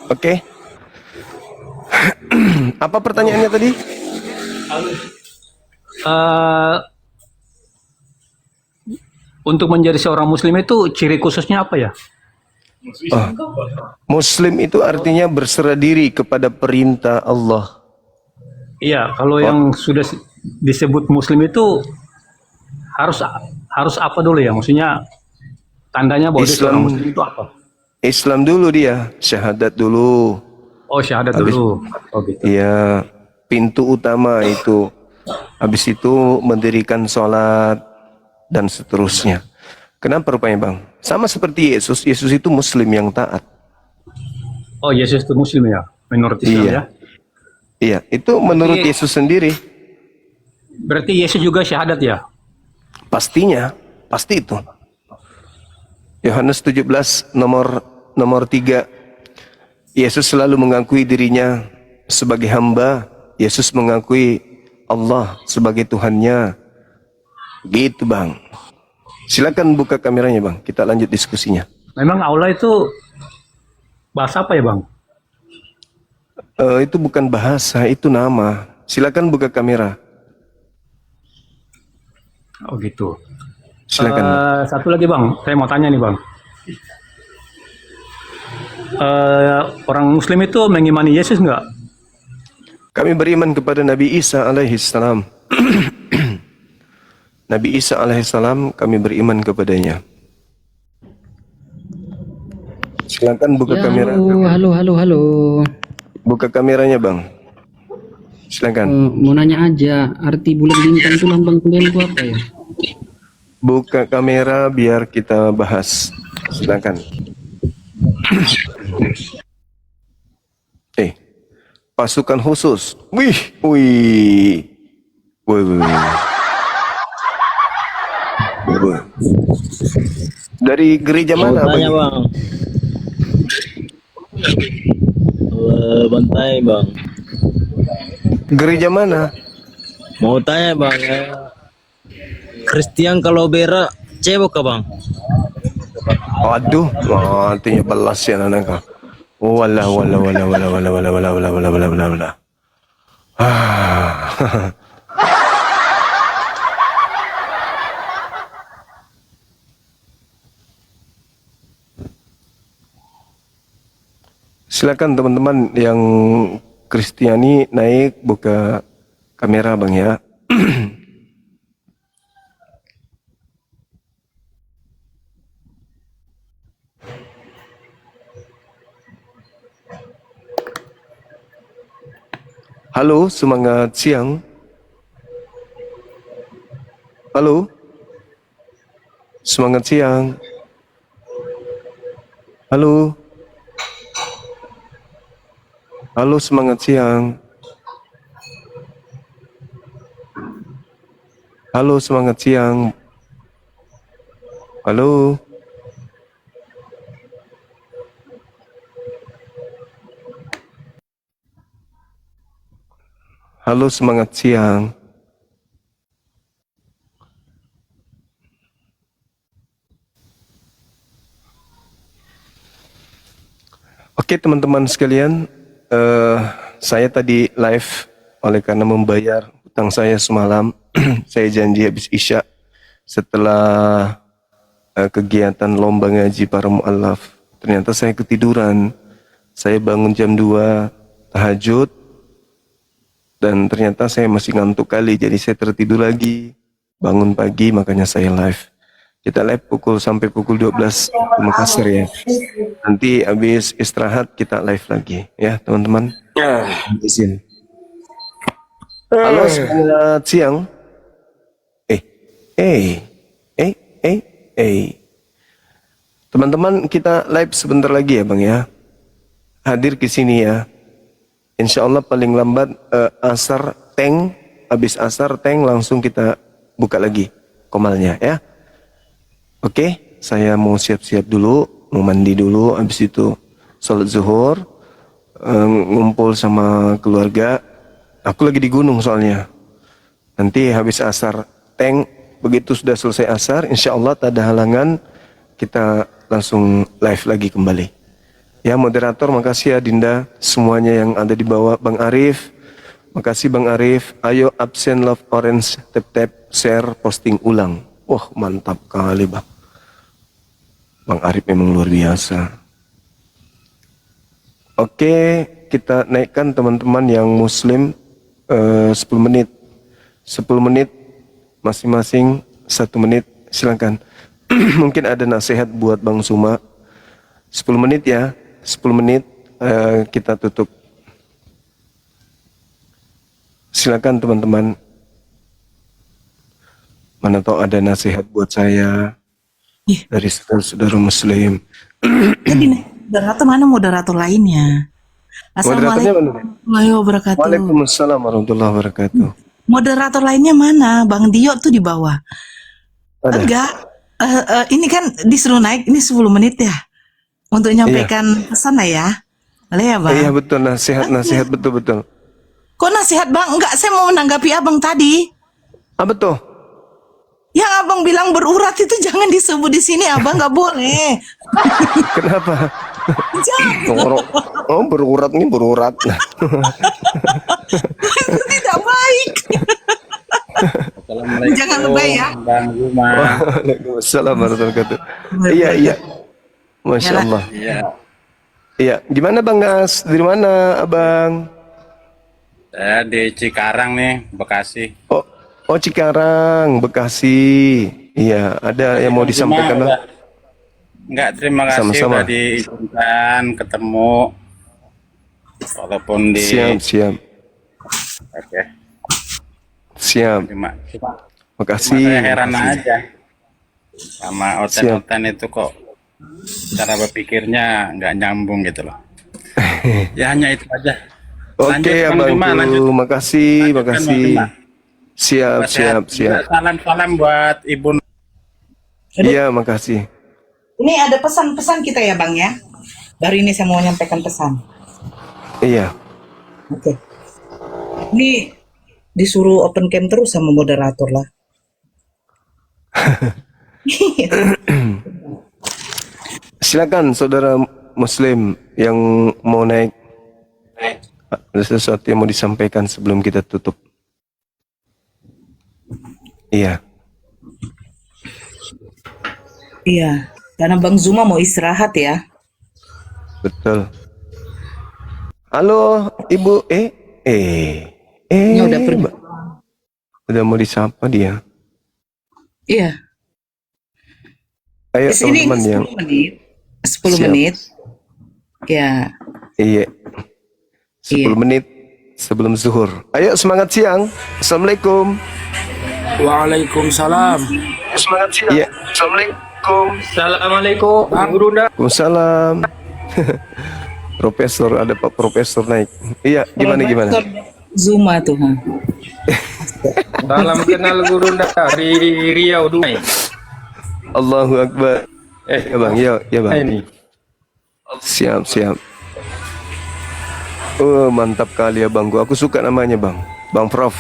Oke. Apa pertanyaannya tadi? Eh, untuk menjadi seorang Muslim itu ciri khususnya apa ya? Oh, Muslim itu artinya berserah diri kepada perintah Allah. Iya, kalau yang sudah disebut Muslim itu harus apa dulu ya? Maksudnya tandanya bahwa dia Islam. seorang Muslim itu apa? Islam dulu dia, syahadat dulu. Oh, syahadat Habis- dulu. Oh gitu. Iya, pintu utama itu. Habis itu mendirikan sholat dan seterusnya. Kenapa rupanya, Bang? Sama seperti Yesus. Yesus itu Muslim yang taat. Oh, Yesus itu Muslim ya, menurut Islam Iya. ya. Iya, itu menurut Jadi- Yesus sendiri. Berarti Yesus juga syahadat ya? Pastinya, pasti itu. Yohanes 17 nomor 3. Yesus selalu mengakui dirinya sebagai hamba. Yesus mengakui Allah sebagai Tuhannya. Gitu, Bang. Silakan buka kameranya, Bang. Kita lanjut diskusinya. Memang Allah itu bahasa apa ya Bang? Itu bukan bahasa, itu nama. Silakan buka kamera. Oh gitu. Silakan. Satu lagi Bang, saya mau tanya nih Bang. Orang Muslim itu mengimani Yesus nggak? Kami beriman kepada Nabi Isa alaihissalam. Nabi Isa alaihissalam kami beriman kepadanya. Silakan buka Ya, kamera. halo. Buka kameranya, Bang. Silakan. Mau nanya aja, arti bulan bintang itu lambang kalian itu apa ya? Buka kamera biar kita bahas. Silakan. Pasukan khusus. Wih. Wih. Dari gereja mana, Bang? Bang. Bantai bang. Gereja mana? Mau tanya bang. Christian kalau berak cebok kah bang? Aduh, artinya balas ya anak. Wala. Ah. Silakan teman-teman yang Kristiani naik buka kamera Bang ya. Halo, semangat siang. Halo. Semangat siang. Halo. Halo, semangat siang. Halo, semangat siang. Halo. Halo, semangat siang. Oke teman-teman sekalian, saya tadi live oleh karena membayar hutang saya semalam. Saya janji habis Isya setelah kegiatan lomba ngaji para mu'alaf. Ternyata saya ketiduran. Saya bangun jam 2 tahajud dan ternyata saya masih ngantuk kali, jadi saya tertidur lagi. Bangun pagi makanya saya live. Kita live sampai pukul 12 di Makassar ya. Nanti habis istirahat kita live lagi ya teman-teman. Izin. Halo, selamat siang. Teman-teman kita live sebentar lagi ya Bang ya. Hadir ke sini ya. Insya Allah paling lambat asar habis asar langsung kita buka lagi komalnya ya. Oke, saya mau siap-siap dulu, mau mandi dulu, habis itu sholat zuhur, ngumpul sama keluarga. Aku lagi di gunung soalnya. Nanti habis asar begitu sudah selesai asar, insya Allah tak ada halangan, kita langsung live lagi kembali. Ya moderator, makasih ya Dinda, semuanya yang ada di bawah, Bang Arif, makasih Bang Arif. Ayo absen love orange, tap share, posting ulang. Wah mantap kali Bang. Bang Arif memang luar biasa. Oke, kita naikkan teman-teman yang muslim 10 menit. 10 menit masing-masing 1 menit, silakan. Mungkin ada nasihat buat Bang Suma. 10 menit ya, 10 menit kita tutup. Silakan teman-teman. Mana tahu ada nasihat buat saya dari saudara muslim. Jadi moderator mana moderator lainnya? Moderatornya mana? Assalamualaikum warahmatullahi wabarakatuh. Waalaikumsalam warahmatullahi wabarakatuh. Moderator lainnya mana? Bang Dio tuh di bawah. Ada. Enggak. Ini kan disuruh naik ini 10 menit ya. Untuk nyampaikan pesan lah ya. Boleh ya Bang? Iya betul, nasihat betul-betul. Kok nasihat Bang? Enggak, saya mau menanggapi Abang tadi. Apa tuh? Yang Abang bilang berurat itu jangan disebut di sini, Abang nggak boleh. Kenapa? Jangan. Oh berurat nih berurat. Itu tidak baik. Jangan lebay ya. Bang Zuma. Waalaikumsalam warahmatullahi wabarakatuh. Iya. Masya Allah. Iya. Gimana Bang Gas? Dari mana Abang? Saya di Cikarang nih, Bekasi. Oh Cikarang, Bekasi. Iya, ada yang mau disampaikan Bang? Enggak, terima kasih Sama-sama. udah diizinkan ketemu. Walaupun di Siap. Oke. Siap. Cuma Makasih. saya heran aja sama oten-oten itu kok cara berpikirnya nggak nyambung gitu loh. Ya hanya itu aja. Oke Abang, makasih. Siap. Salam buat Ibu. Iya, makasih. Ini ada pesan-pesan kita ya Bang ya. Baru ini saya mau menyampaikan pesan. Iya. Oke. Ini disuruh open cam terus sama moderator lah. Silakan saudara muslim yang mau naik. Ada sesuatu yang mau disampaikan sebelum kita tutup. Iya. Iya, karena Bang Zuma mau istirahat ya. Betul. Halo, Ibu. Ya udah pergi. Mbak. Udah mau disapa dia. Iya. Ayo Ini teman-teman yang 10 menit. 10 Siap. menit. Ya. iya. 10 Iya. menit sebelum zuhur. Ayo semangat siang. Assalamualaikum. Waalaikumsalam. Semangat siang. Iya. Assalamualaikum. Assalamualaikum, Gurunda. Waalaikumsalam. Profesor, ada Pak Profesor naik. Iya, gimana? Zuma tuh. Salam kenal Gurunda dari Riau, Dumai. Allahu Akbar. Ya bang, ya bang. Ini. Siap. Oh, mantap kali ya bang. Aku suka namanya bang. Bang Prof.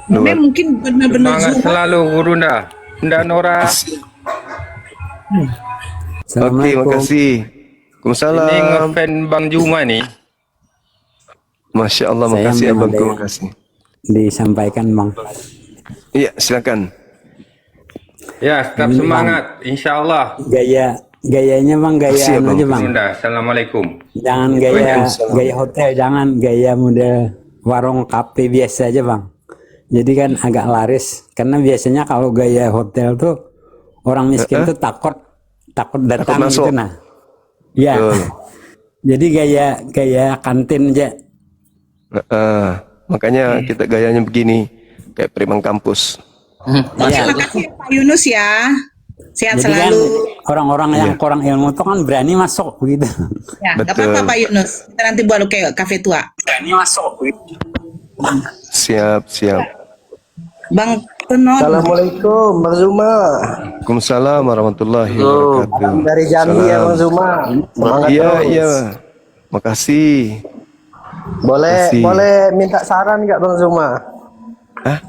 Namanya mungkin benar-benar Semangat Zuma. selalu Gurunda. Bunda Nora. Oke, makasih. Ini Waalaikumsalam. ngefan Bang Juma nih. Masya Allah, Saya makasih memang abangku, ada- makasih. Disampaikan Bang. Iya, silakan. Ya, tetap Ini, semangat. Insya Allah. Gayanya Bang, gaya Siap, anu Bang. aja Bang. Gurunda, Assalamualaikum. Jangan gaya hotel, jangan gaya model warung kafe biasa aja Bang. Jadi kan agak laris karena biasanya kalau gaya hotel tuh orang miskin tuh takut datang masuk. gitu nah. Ya. Betul. Jadi gaya kantin aja. Makanya kita gayanya begini, kayak preman kampus. Terima kasih Pak Yunus ya. Sehat Jadi kan selalu. orang-orang yang kurang ilmu tuh kan berani masuk begitu. Ya, nggak Betul. apa-apa Pak Yunus. Kita nanti buat kayak kafe tua. Berani masuk. Siap. Bang Tenon. Assalamualaikum, Bang Zuma. Waalaikumsalam warahmatullahi wabarakatuh. Dari Jambi ya, Bang Zuma. Semangat Iya, terus. iya. Makasih. Boleh Makasih. boleh minta saran nggak Bang Zuma? Hah?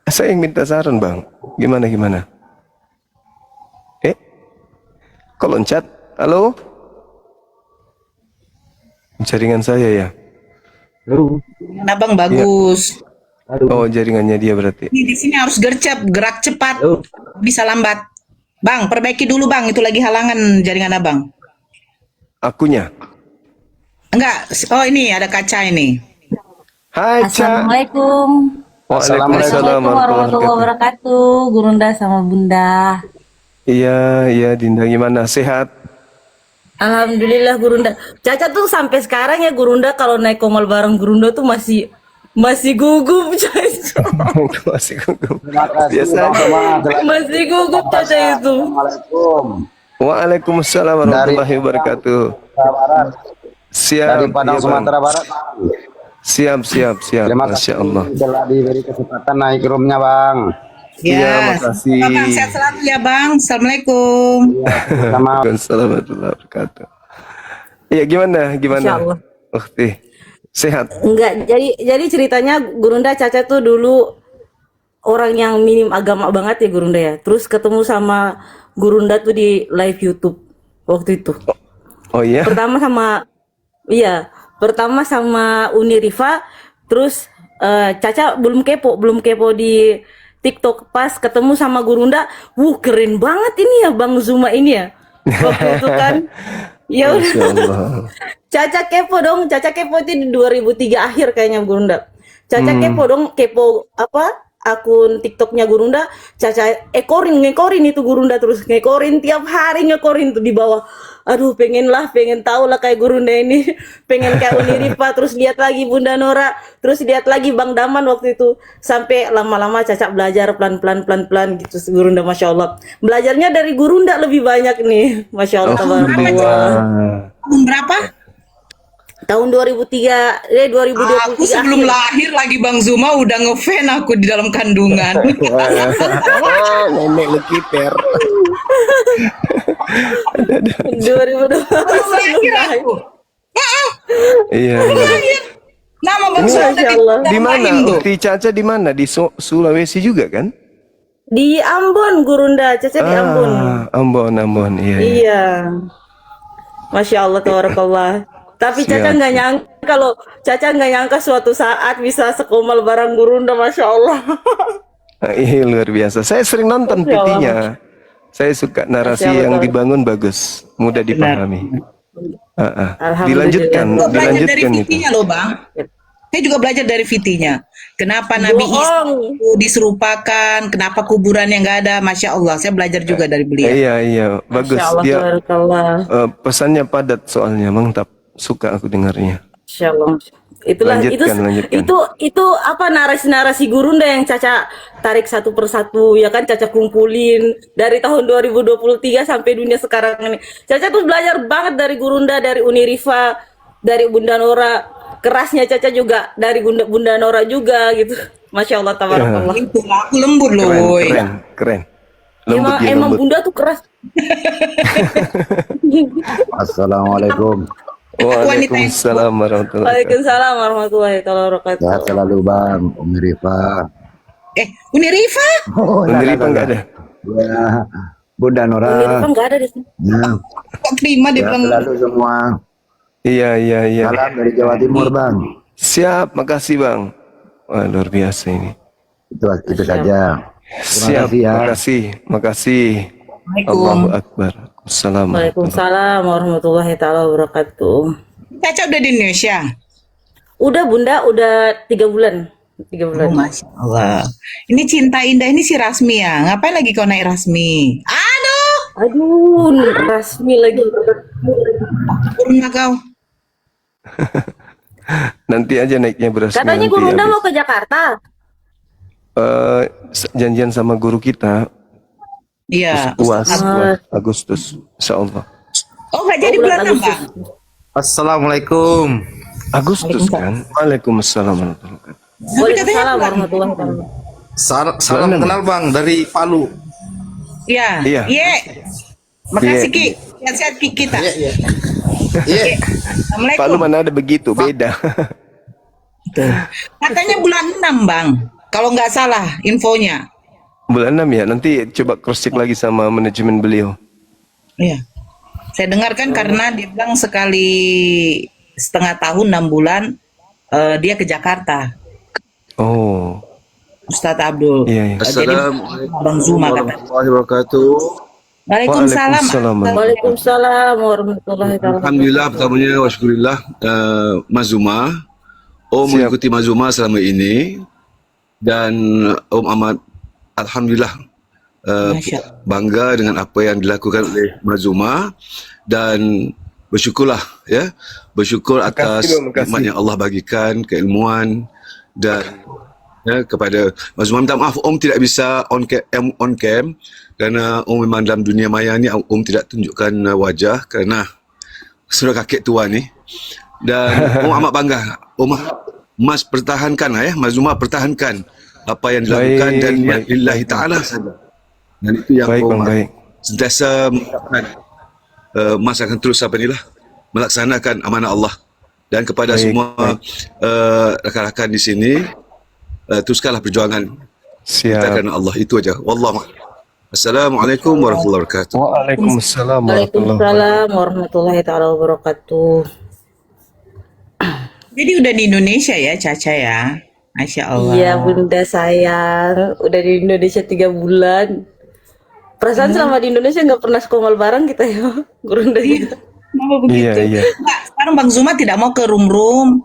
Saya yang minta saran, Bang. Gimana? Kok loncat? Halo? Jaringan saya ya? Nah, Bang bagus. Oh, jaringannya dia berarti. Ini di sini harus gercep, gerak cepat. Bisa lambat. Bang, perbaiki dulu Bang. Itu lagi halangan jaringan Abang. Akunya. Enggak. Oh, ini ada kaca ini. Hai, Ca. Assalamualaikum. Waalaikumsalam warahmatullahi wabarakatuh. Gurunda sama Bunda. Iya, Dinda, gimana? Sehat? Alhamdulillah Gurunda. Caca tuh sampai sekarang ya Gurunda kalau naik komal bareng Gurunda tuh masih gugup Caca. Masih gugup. Biasa. Masih gugup Caca itu. Assalamualaikum. Waalaikumsalam warahmatullahi wabarakatuh. Siap. Dari Padang iya, Bang. Sumatera Barat. Siap. Terima Masya kasih Allah. telah diberi kesempatan naik ke roomnya Bang. Iya, makasih. Sama Bang, sehat selalu ya Bang. Assalamualaikum. Sama Waalaikumsalam warahmatullahi wabarakatuh. Iya, gimana? Insya Allah. Ukti, sehat? Enggak, jadi ceritanya Gurunda Caca tuh dulu orang yang minim agama banget ya Gurunda ya. Terus ketemu sama Gurunda tuh di live YouTube waktu itu. Oh iya? Pertama sama Uni Rifa, terus Caca belum kepo di TikTok. Pas ketemu sama Gurunda, keren banget ini ya Bang Zuma ini ya. Waktu itu kan, ya Masya udah. Allah. Caca kepo itu di 2003 akhir kayaknya Gurunda. Caca kepo apa akun TikToknya Gurunda. Caca ngekorin itu Gurunda, terus ngekorin tiap hari, ngekorin tuh di bawah. Aduh, pengen tahu lah kayak Gurunda ini. Pengen kayak Uni Rifa, terus lihat lagi Bunda Nora, terus lihat lagi Bang Daman waktu itu. Sampai lama-lama Caca belajar pelan-pelan gitu Gurunda, Masya Allah. Belajarnya dari Gurunda lebih banyak nih, Masya Allah. Tabarakallah. Tahun berapa? Tahun 2003, 2023 Aku sebelum akhir. lahir lagi Bang Zuma udah ngefan aku di dalam kandungan. Nenek lu kiper. 2002 sebelum lahir. Iya. Nama Bang Ini Zuma Masya Allah. di mana? ditambahin tuh. Ukti Caca di mana? Di Sulawesi juga kan? Di Ambon Gurunda, Caca di Ambon. Ambon. Iya. Iya. Masya Allah, tabarakallah. Tapi Caca Siap. nggak nyangka suatu saat bisa sekomal barang Gurunda, Masya Allah. Iya, luar biasa. Saya sering nonton Masya Allah. PT-nya. Saya suka narasi Masya Allah. yang dibangun bagus, mudah dipahami. Dilanjutkan, Juga belajar dari dilanjutkan itu. VT-nya loh Bang. Saya juga belajar dari VT-nya. Kenapa Nabi Isa itu diserupakan, kenapa kuburan yang nggak ada, Masya Allah. Saya belajar juga dari beliau. Iya, bagus. Masya Allah, Dia tabarakallah. pesannya padat soalnya, mantap. Suka aku dengarnya. Masya Allah. Itulah Lanjutkan. itu apa narasi-narasi Gurunda yang Caca tarik satu persatu ya kan, Caca kumpulin dari tahun 2023 sampai dunia sekarang ini. Caca tuh belajar banget dari Gurunda, dari Unirifa, dari Bunda Nora. Kerasnya Caca juga dari Bunda Nora juga gitu. Masya Allah, tabarakallah. Itu aku lembut loh. Keren. Lembut Emang lembut. Bunda tuh keras. Assalamualaikum. Waalaikumsalam warahmatullahi wabarakatuh. Waalaikumsalam warahmatullahi wabarakatuh. Sehat selalu Bang, Umi Rifa. Unirifa? Unirifa nggak ada. Ya, Bunda Nora. Unirifa nggak ada di sini. Ya, Kok terima dia sehat bilang selalu semua. Iya. Salam dari Jawa Timur Bang. Siap, makasih Bang. Wah, luar biasa ini. Itu saja. Siap, kasih ya. makasih. Allahu Akbar. Assalamualaikum. Waalaikumsalam warahmatullahi taala wabarakatuh. Caca udah di Indonesia? Udah Bunda, udah 3 bulan. 3 bulan. Masya Allah. Ini Cinta Indah ini si Rasmi ya? Ngapain lagi kau naik Rasmi? Aduh, Rasmi lagi. Kurna kau. Nanti aja naiknya beras. Katanya Gurunda mau ke Jakarta. Janjian sama guru kita. Iya. Buat Agustus, insya Allah. Oh nggak jadi bulan Bang? Assalamualaikum. Agustus kan? Waalaikumsalam warahmatullahi wabarakatuh. Waalaikumsalam warahmatullahi wabarakatuh. Salam kenal Bang dari Palu. Iya. Iya. Makasih Ki. Sehat-sehat Ki kita. Iya. Assalamualaikum. Palu mana ada begitu, beda. Katanya bulan 6 Bang. Kalau nggak salah infonya. Bulan 6 ya, nanti coba cross check lagi sama manajemen beliau. Iya. Saya dengarkan karena dia bilang sekali setengah tahun 6 bulan dia ke Jakarta. Oh. Ustadz Abdul. Iya. Assalamualaikum Bang Zuma kata. Warahmatullahi wabarakatuh. Waalaikumsalam. Waalaikumsalam warahmatullahi wabarakatuh. Alhamdulillah, pertamanya wa syukurillah Mas Zuma. Om mengikuti Mas Zuma selama ini dan Om amat alhamdulillah bangga dengan apa yang dilakukan oleh Mas Zuma dan bersyukurlah ya, bersyukur atas nikmat yang Allah bagikan, keilmuan dan ya, kepada Mas Zuma. Minta maaf Om tidak bisa on cam kerana Om memang dalam dunia maya ni Om tidak tunjukkan wajah kerana sudah kakek tua ni, dan Om amat bangga. Om Mas pertahankan ya, Mas Zuma pertahankan apa yang dilakukan dan lillahi ta'ala saja. Dan itu yang Om sentiasa mengharapkan Mas akan terus melaksanakan amanah Allah. Dan kepada semua rakan-rakan di sini, teruskanlah perjuangan kita kerana Allah, itu aja. Wallahu a'lam. Assalamualaikum warahmatullahi wabarakatuh. Waalaikumsalam warahmatullahi taala wabarakatuh. Jadi udah di Indonesia ya Caca ya? Masya Allah. Iya Bunda sayang, udah di Indonesia 3 bulan. Perasaan selama di Indonesia nggak pernah sekomal bareng kita ya, Gurunda kita. Kenapa begitu? Iya. Nah, sekarang Bang Zuma tidak mau ke room-room.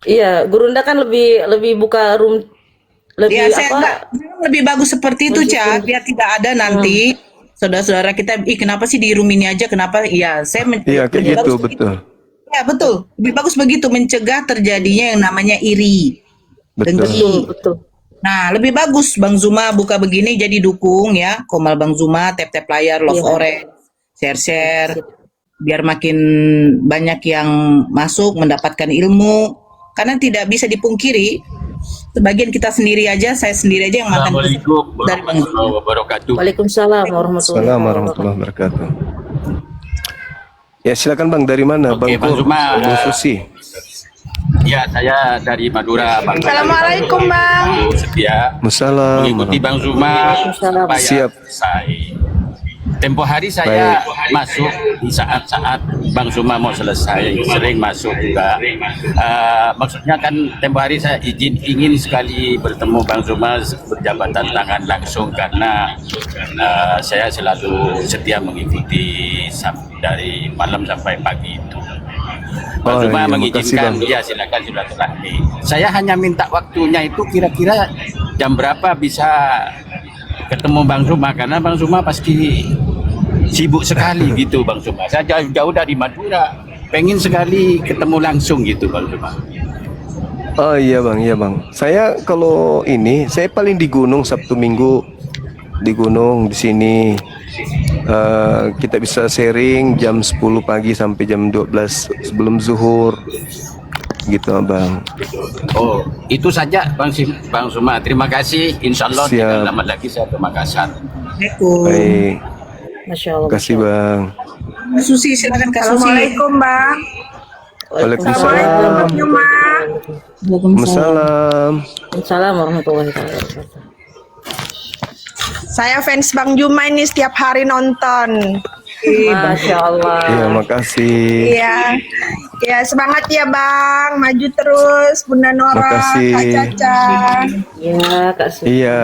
Iya, Gurunda kan lebih buka room, lebih lebih bagus seperti itu Ca, biar tidak ada nanti saudara-saudara kita, kenapa sih di room ini aja, kenapa? Iya, Iya kayak gitu, betul. Ya betul, lebih bagus begitu, mencegah terjadinya yang namanya iri. Betul. Betul. Nah, lebih bagus Bang Zuma buka begini, jadi dukung ya, Komal Bang Zuma, tap-tap layar, love orange, share-share, biar makin banyak yang masuk mendapatkan ilmu, karena tidak bisa dipungkiri, sebagian kita sendiri aja, saya sendiri aja yang makan dari Bang Zuma. Waalaikumsalam warahmatullahi wabarakatuh. Ya silakan Bang, dari mana? Oke, Bang Zuma. Bang Susi. Ya, saya dari Madura, Bang. Assalamualaikum Bang. Setia Masalah. mengikuti Bang Zuma supaya Siap. selesai. Tempo hari saya masuk di saat-saat Bang Zuma mau selesai, sering masuk juga. Maksudnya kan tempo hari saya ingin sekali bertemu Bang Zuma berjabatan tangan langsung karena saya selalu setia mengikuti dari malam sampai pagi itu. Bang Oh, Zuma iya, mengizinkan, makasih, Bang. ya silakan silaturahmi. Saya hanya minta waktunya itu kira-kira jam berapa bisa ketemu Bang Zuma, karena Bang Zuma pasti sibuk sekali gitu Bang Zuma. Saya jauh-jauh dari Madura, pengen sekali ketemu langsung gitu Bang Zuma. Oh iya bang. Saya kalau ini, saya paling di gunung Sabtu Minggu, di gunung di sini. Kita bisa sharing jam 10 pagi sampai jam 12 sebelum zuhur, gitu abang. Oh, itu saja Bang Zuma. Terima kasih. Insya Allah tidak lama lagi saya ke Makassar. Baik. Masya Allah. Terima kasih bang. Susi, silakan Kak Susi. Assalamualaikum Bang. Waalaikumsalam. Waalaikumsalam. Waalaikumsalam warahmatullahi wabarakatuh. Saya fans Bang Juma ini setiap hari nonton. Masya Allah. Iya, makasih. Iya. Ya, semangat ya Bang. Maju terus Bunda Nora, Makasih. Kak Caca. Iya, Kak Susi. Iya.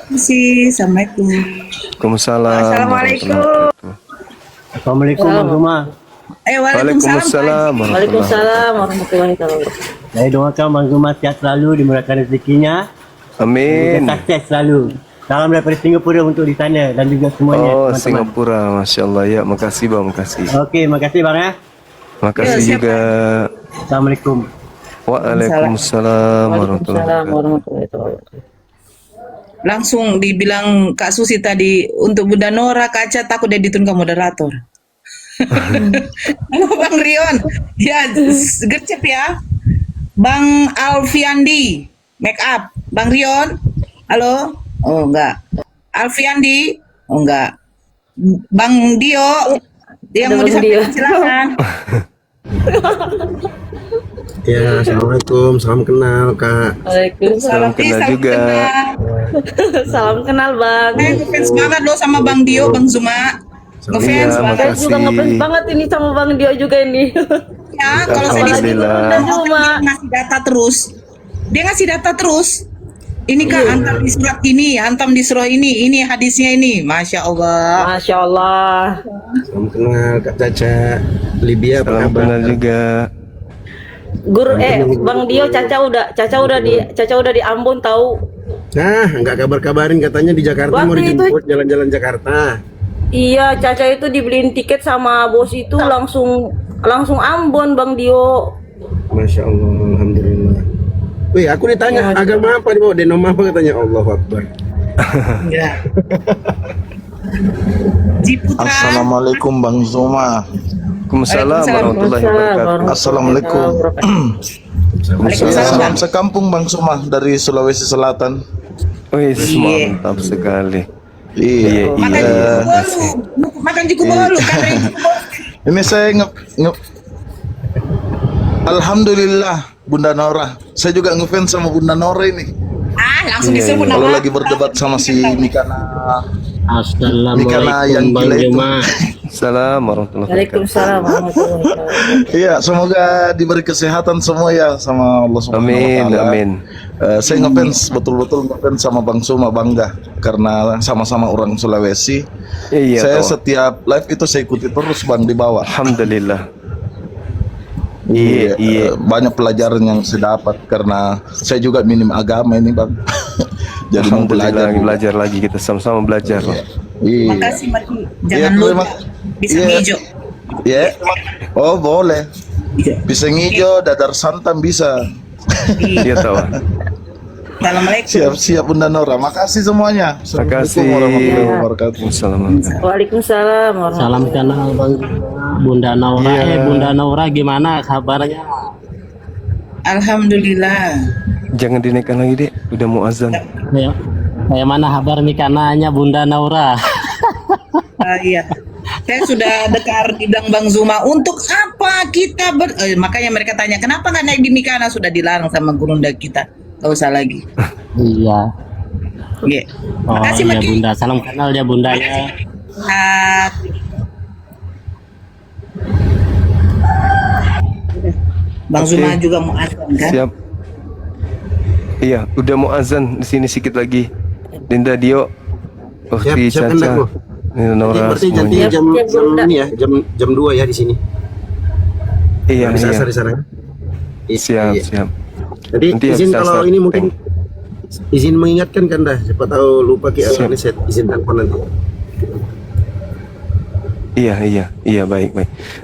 Assalamualaikum. Waalaikumsalam. Assalamualaikum. Assalamualaikum Bang Zuma. Waalaikumsalam. Waalaikumsalam warahmatullahi wabarakatuh. Saya doakan Bang Zuma sehat selalu, dimurahkan rezekinya. Amin. Sukses selalu. Salam daripada Singapura untuk di sana dan juga semuanya. Oh, teman-teman. Singapura, masya Allah ya. Makasih bang, makasih. Okey, makasih Bang ya. Makasih juga. Assalamualaikum. Waalaikumsalam warahmatullahi Waalaikumsalam wabarakatuh. warahmatullahi wabarakatuh. Langsung dibilang Kak Susi tadi, untuk Bunda Nora, Kak Caca takut dia diturunkan moderator. Halo Bang Rion. Ya, gercep ya. Bang Alfiandi, make up. Bang Rion. Halo. Oh enggak. Alfiandi. Oh enggak. Bang Dio. Dia mau disampaikan, silakan. Ya, assalamualaikum, salam kenal Kak. Waalaikumsalam. Kenal juga. Salam kenal Bang. Ngefans banget loh sama Bang Dio, Bang Zuma. Ngefans Iya, banget. Saya juga ngefans banget ini sama Bang Dio juga ini. Ya, kalau saya di sini Alhamdulillah. dia ngasih data terus. Dia ngasih data terus. Ini Kak, antam di surat ini, antam di surah ini hadisnya ini. Masya Allah. Masya Allah. Salam kenal Kak Caca. Libya apa Salam kabar? kenal juga. Guru Bang Dio, Caca udah di Ambon tahu. Nah, nggak kabar-kabarin katanya di Jakarta mau Waktu itu- dijemput jalan-jalan Jakarta. Iya, Caca itu dibeliin tiket sama bos itu langsung Ambon Bang Dio. Masya Allah, alhamdulillah. Wih, aku ditanya agama apa dibawa, denom apa katanya, Allahu Akbar. Ya. Assalamualaikum Bang Zuma. Waalaikumsalam warahmatullahi wabarakatuh. Assalamualaikum. Salam sekampung Bang Zuma dari Sulawesi Selatan. Wih, mantap sekali. Iya. Makan jiku bolu kan. Ini saya Alhamdulillah Bunda Nora. Saya juga ngefans sama Bunda Nora ini. Langsung disebut Kalau nama. lagi berdebat sama si Mikana Assalamualaikum yang Bang gila itu. Zuma. Salam warahmatullahi wabarakatuh. Waalaikumsalam warahmatullahi wabarakatuh. Iya, semoga diberi kesehatan semua ya sama Allah Subhanahu wa Amin, taala. amin. Saya ngefans, betul-betul ngefans sama Bang Zuma, bangga karena sama-sama orang Sulawesi. Iya, Saya toh. setiap live itu saya ikuti terus Bang di bawah. Alhamdulillah. Iya, banyak pelajaran yang saya dapat karena saya juga minim agama ini Bang. Jadi mau belajar lagi, kita sama-sama belajar. Iya. Makasih Mati. Iya, Jangan lupa terima- bisa iya. hijau. Ya, oh boleh. Pisang hijau, dadar santan bisa. Iya tahu. Assalamualaikum. Siap-siap Bunda Nora. Makasih semuanya. Makasih. Assalamualaikum warahmatullahi wabarakatuh. Waalaikumsalam Salam kenal Bang Bunda Nora. Iya. Bunda Nora gimana kabarnya? Alhamdulillah. Jangan dinaikkan lagi, Dek. Udah mau azan. Ya. Kayak mana kabar Mikananya Bunda Nora? Iya. Saya sudah dekar bilang Bang Zuma, untuk apa kita makanya mereka tanya kenapa nggak naik di Mikana, sudah dilarang sama gurunda kita, nggak usah lagi. Iya. Iya. Oh Makasih iya Maki. Bunda, salam kenal ya Bundanya. Bang Oke. Zuma juga mau azan kan? Siap. Iya, udah mau azan di sini sedikit lagi. Dinda Dio, Ukti Siap, Caca. Endaku. Ini Nora Berarti nanti semuanya. jam ini ya, jam 2 ya di sini. Iya, Bisa iya. asar di sana. Siap, Iya. siap. Jadi Nanti izin habis kalau asar, ini mungkin izin mengingatkan kan dah, siapa tahu lupa Siap. ini saya izin telepon nanti. Iya, baik.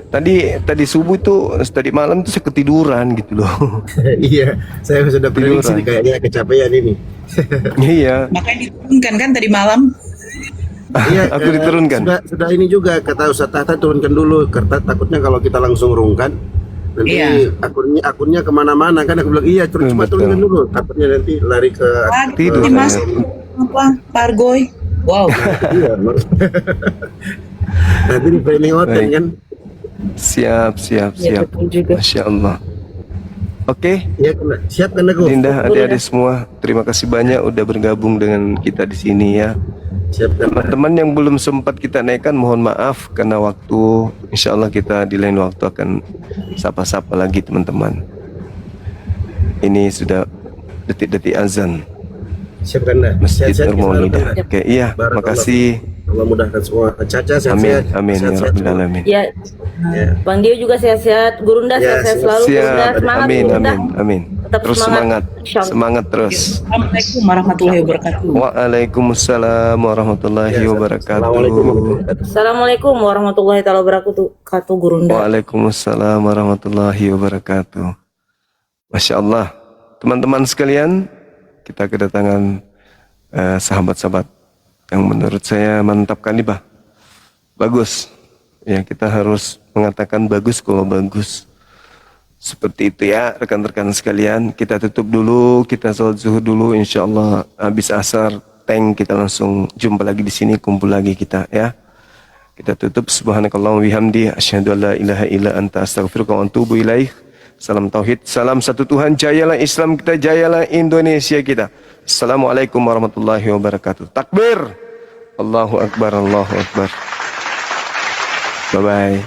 Tadi subuh tuh, tadi malam tuh saya ketiduran gitu loh. Iya, saya sudah prediksi Tiduran. nih, kayaknya kecapean ini. Iya, Makanya diturunkan kan tadi malam. Iya, aku diturunkan. Sudah ini juga kata Ustaz Tahta, turunkan dulu karena takutnya kalau kita langsung rungkan nanti Iya. akunnya kemana-mana kan. Aku bilang iya, coba turunkan dulu, takutnya nanti lari ke Tidur Ini Mas saya. apa? Pargoy. Wow. Iya, nanti di planning hotel Baik. kan. Siap. Ya, betul juga. Masya Allah. Oke, Iya, siap kan aku. Dinda, adik-adik semua, terima kasih banyak udah bergabung dengan kita di sini ya. Siap kan. Teman-teman yang belum sempat kita naikkan, mohon maaf karena waktu. Insya Allah kita di lain waktu akan sapa-sapa lagi teman-teman. Ini sudah detik-detik azan Siap kan dah. Masjid Sehat-sehat Nur kita Maulidah. harapkan. Oke, iya, Barakallah. makasih. Allah mudahkan semua. Caca sehat-sehat. Amin ya Sehat-sehat Rabbil semua. Alamin. Ya, Bang Dio juga sehat-sehat. Gurunda Ya, sehat-sehat selalu. Gurunda Siap, semangat. amin, Gurunda. amin. Tetap Terus semangat. semangat, semangat terus. Assalamualaikum warahmatullahi wabarakatuh. Waalaikumsalam warahmatullahi wabarakatuh. Assalamualaikum warahmatullahi wabarakatuh. Gurunda. Waalaikumsalam warahmatullahi wabarakatuh. Masya Allah, teman-teman sekalian, kita kedatangan sahabat-sahabat yang menurut saya mantap kali bah. Bagus. Ya, kita harus mengatakan bagus kalau bagus. Seperti itu ya rekan-rekan sekalian. Kita tutup dulu, kita sholat zuhur dulu. Insya Allah habis asar tank kita langsung jumpa lagi di sini, kumpul lagi kita ya. Kita tutup. Subhanakallahumma bihamdi asyhadu an la ilaha illa anta astaghfiruka wa atubu ilaik. Salam tauhid, salam satu Tuhan, jayalah Islam kita, jayalah Indonesia kita. Assalamualaikum warahmatullahi wabarakatuh. Takbir. Allahu akbar, Allahu akbar. Bye bye.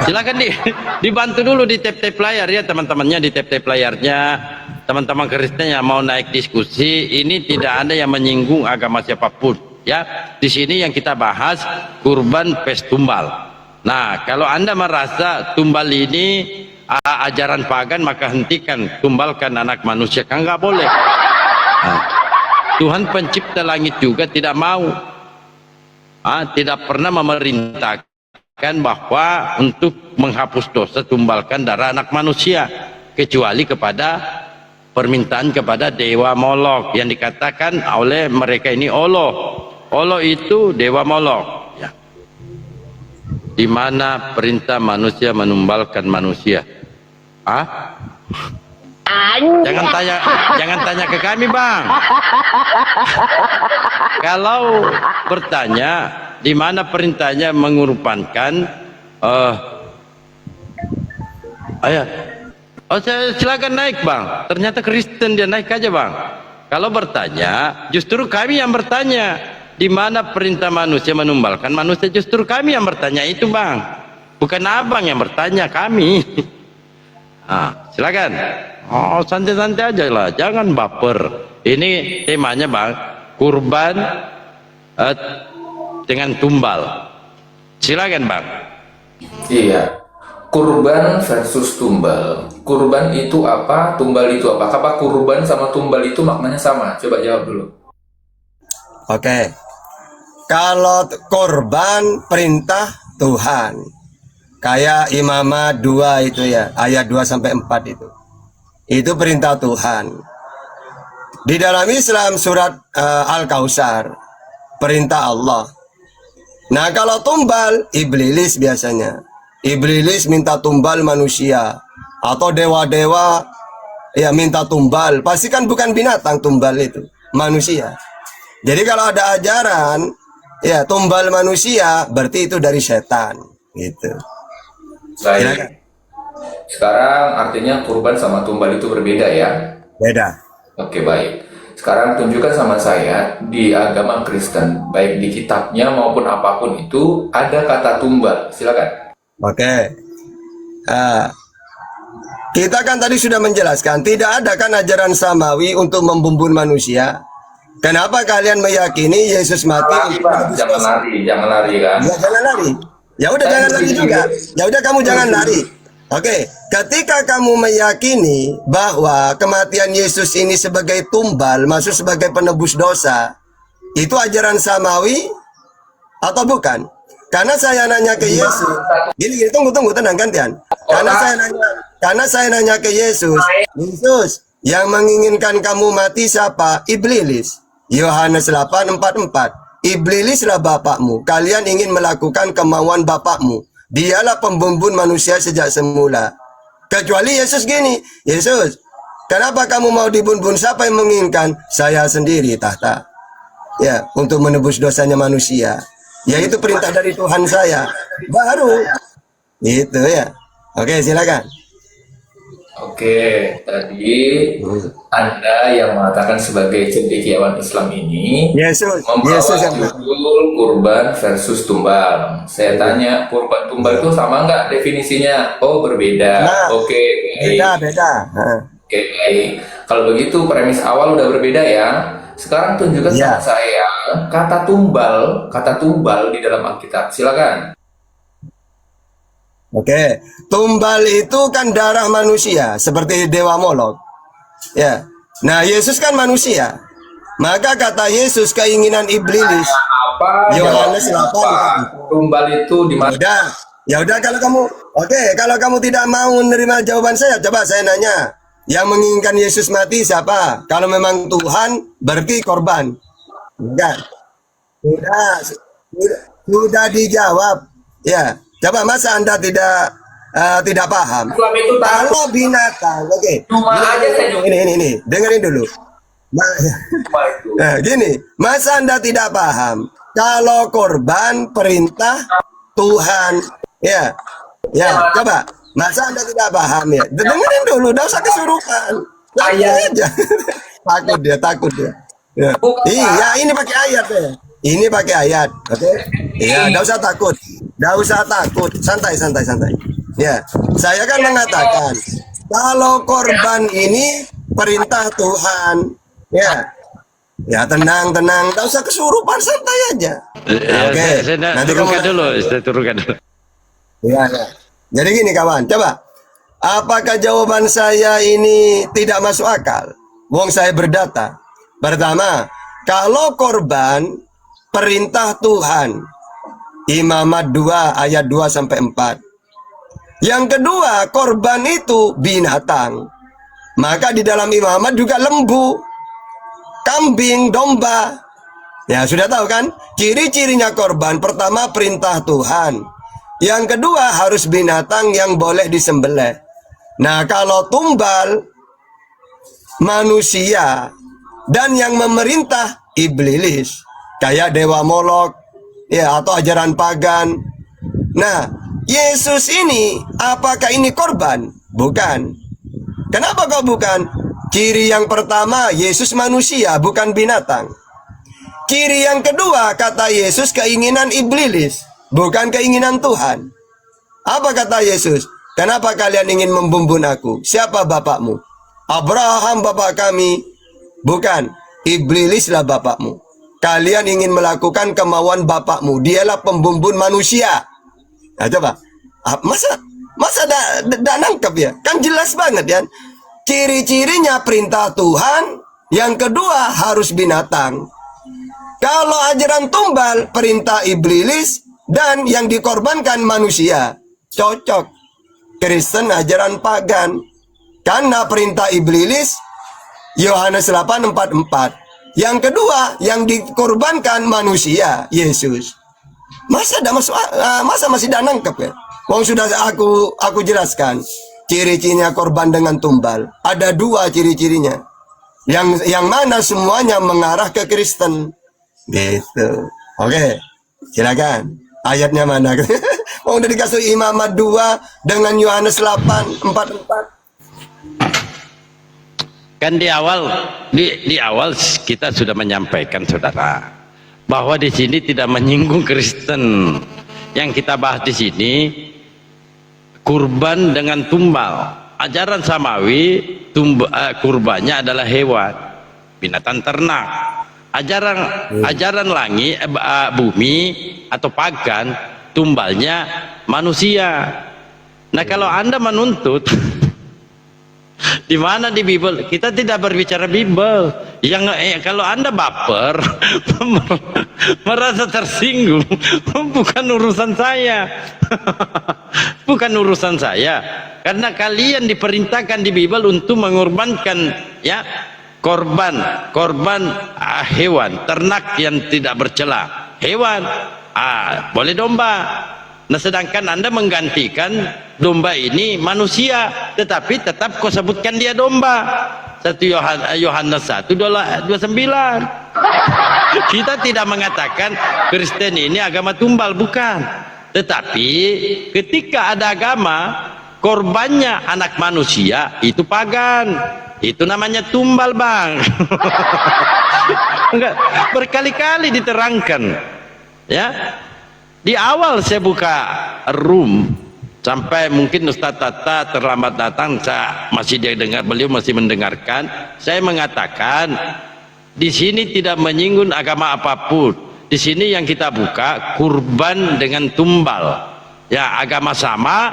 Silakan dibantu dulu di tap-tap layar ya teman-temannya, di tap-tap layarnya. Teman-teman Kristen yang mau naik diskusi, ini tidak ada yang menyinggung agama siapapun ya. Di sini yang kita bahas kurban pes tumbal. Nah, kalau Anda merasa tumbal ini ajaran pagan, maka hentikan, tumbalkan anak manusia, kan nggak boleh. Nah, Tuhan pencipta langit juga tidak mau, tidak pernah memerintahkan bahwa untuk menghapus dosa tumbalkan darah anak manusia, kecuali kepada permintaan kepada dewa Molok yang dikatakan oleh mereka ini Allah. Allah itu dewa Molok ya. Di mana perintah manusia menumbalkan manusia? Jangan tanya ke kami, Bang. Kalau bertanya di mana perintahnya mengorbankan, silakan naik, Bang. Ternyata Kristen, dia naik aja, Bang. Kalau bertanya, justru kami yang bertanya di mana perintah manusia menumbalkan manusia, justru kami yang bertanya itu, Bang. Bukan Abang yang bertanya, kami. Silakan. Santai-santai aja lah, jangan baper. Ini temanya, Bang, kurban dengan tumbal. Silakan, Bang. Iya. Kurban versus tumbal. Kurban itu apa? Tumbal itu apa? Apakah kurban sama tumbal itu maknanya sama? Coba jawab dulu. Oke. Kalau korban perintah Tuhan. Kayak Imamah 2 itu ya, ayat 2 sampai 4 itu. Itu perintah Tuhan. Di dalam Islam surat Al-Kautsar, perintah Allah. Nah, kalau tumbal iblis biasanya. Iblis minta tumbal manusia atau dewa-dewa ya minta tumbal. Pasti kan bukan binatang tumbal itu, manusia. Jadi kalau ada ajaran ya tumbal manusia, berarti itu dari setan gitu. Baik. Sekarang artinya kurban sama tumbal itu berbeda ya? Beda. Oke, baik. Sekarang tunjukkan sama saya di agama Kristen, baik di kitabnya maupun apapun itu ada kata tumbal. Silakan. Oke. Kita kan tadi sudah menjelaskan tidak ada kan ajaran samawi untuk membumbun manusia. Kenapa kalian meyakini Yesus mati? Jangan lari kan? Ya jangan lari. Ya udah jangan lari juga. Ya udah kamu jangan lari. Oke, ketika kamu meyakini bahwa kematian Yesus ini sebagai tumbal, masuk sebagai penebus dosa, itu ajaran samawi atau bukan? Karena saya nanya ke Yesus, gini, tunggu, tenang gantian. Karena saya nanya ke Yesus, Yesus, yang menginginkan kamu mati siapa? Iblis. Yohanes 8:44. Iblislah bapakmu. Kalian ingin melakukan kemauan bapakmu. Dialah pembumbun manusia sejak semula. Kecuali Yesus gini, Yesus, kenapa kamu mau dibumbun? Siapa yang menginginkan? Saya sendiri tahta. Ya, untuk menebus dosanya manusia. Yaitu perintah dari Tuhan saya. Baru. Gitu ya. Oke, silakan. Oke, tadi Anda yang mengatakan sebagai cendekiawan Islam ini membawa judul kurban versus tumbal. Saya tanya, kurban tumbal itu sama nggak definisinya? Oh, berbeda. Nah, oke, beda. Oke, baik. Kalau begitu premis awal udah berbeda ya. Sekarang tunjukkan sama saya kata tumbal di dalam Alkitab. Silakan. Oke, tumbal itu kan darah manusia seperti dewa Molok. Ya. Nah, Yesus kan manusia. Maka kata Yesus keinginan iblis. Yohanes 8. Tumbal itu di mana? Ya udah kalau kamu tidak mau menerima jawaban saya, coba saya nanya. Yang menginginkan Yesus mati siapa? Kalau memang Tuhan, berarti korban. Enggak. Sudah dijawab. Ya. Coba masa Anda tidak paham? Kalau binatang, ini, dengerin dulu. Nah, gini, masa Anda tidak paham? Kalau korban perintah Tuhan, ya, coba. Masa Anda tidak paham ya? Dengerin dulu, udah usah kesurupan. Aja. takut dia. Ya. Iya, ini pakai ayat ya. Ini pakai ayat, oke? Iya, enggak usah takut. Santai. Ya, saya kan mengatakan kalau korban ini perintah Tuhan, ya, ya tenang, tidak usah kesurupan, santai aja. Oke, nanti turunkan dulu, saya turunkan dulu. Ya, ya. Jadi gini kawan, coba, apakah jawaban saya ini tidak masuk akal? Wong saya berdata. Pertama, kalau korban perintah Tuhan, Imamat 2 ayat 2 sampai 4. Yang kedua, korban itu binatang. Maka di dalam Imamat juga lembu, kambing, domba. Ya, sudah tahu kan? Ciri-cirinya korban, pertama perintah Tuhan. Yang kedua harus binatang yang boleh disembelih. Nah, kalau tumbal manusia dan yang memerintah iblis, kayak dewa Molok, ya, atau ajaran pagan. Nah, Yesus ini, apakah ini korban? Bukan. Kenapa kok bukan? Ciri yang pertama, Yesus manusia, bukan binatang. Ciri yang kedua, kata Yesus, keinginan iblis, bukan keinginan Tuhan. Apa kata Yesus? Kenapa kalian ingin membumbun aku? Siapa bapakmu? Abraham bapak kami. Bukan, iblislah bapakmu. Kalian ingin melakukan kemauan bapakmu, dialah pembumbun manusia. Nah, coba, masa dah nangkep ya? Kan jelas banget ya. Ciri-cirinya perintah Tuhan, yang kedua harus binatang. Kalau ajaran tumbal, perintah iblis, dan yang dikorbankan manusia. Cocok. Kristen ajaran pagan. Karena perintah iblis, Yohanes 8:44. Yang kedua, yang dikorbankan manusia, Yesus. Masa masih dah nangkep ya? Wong sudah aku jelaskan. Ciri-cirinya korban dengan tumbal. Ada dua ciri-cirinya. Yang mana semuanya mengarah ke Kristen. Gitu. Oke, silakan. Ayatnya mana? Mau udah dikasih Imamat 2 dengan Yohanes 8:44. Kan di awal kita sudah menyampaikan, saudara, bahwa di sini tidak menyinggung Kristen. Yang kita bahas di sini kurban dengan tumbal. Ajaran samawi, kurbannya adalah hewan, binatang ternak. Ajaran langit, bumi atau pagan, tumbalnya manusia. Nah, kalau Anda menuntut di mana di Bible? Kita tidak berbicara Bible. Kalau Anda baper, merasa tersinggung, bukan urusan saya. Bukan urusan saya. Karena kalian diperintahkan di Bible untuk mengorbankan, ya, korban hewan, ternak yang tidak bercela. Hewan, boleh domba. Nah, sedangkan Anda menggantikan domba ini manusia, tetapi tetap kau sebutkan dia domba. 1 Yohanes 1:29. Kita tidak mengatakan Kristen ini agama tumbal, bukan. Tetapi ketika ada agama korbannya anak manusia, itu pagan. Itu namanya tumbal, Bang. Enggak, berkali-kali diterangkan. Ya. Di awal saya buka room, sampai mungkin Ustaz Tata terlambat datang, saya masih beliau masih mendengarkan. Saya mengatakan di sini tidak menyinggung agama apapun. Di sini yang kita buka kurban dengan tumbal. Ya, agama sama,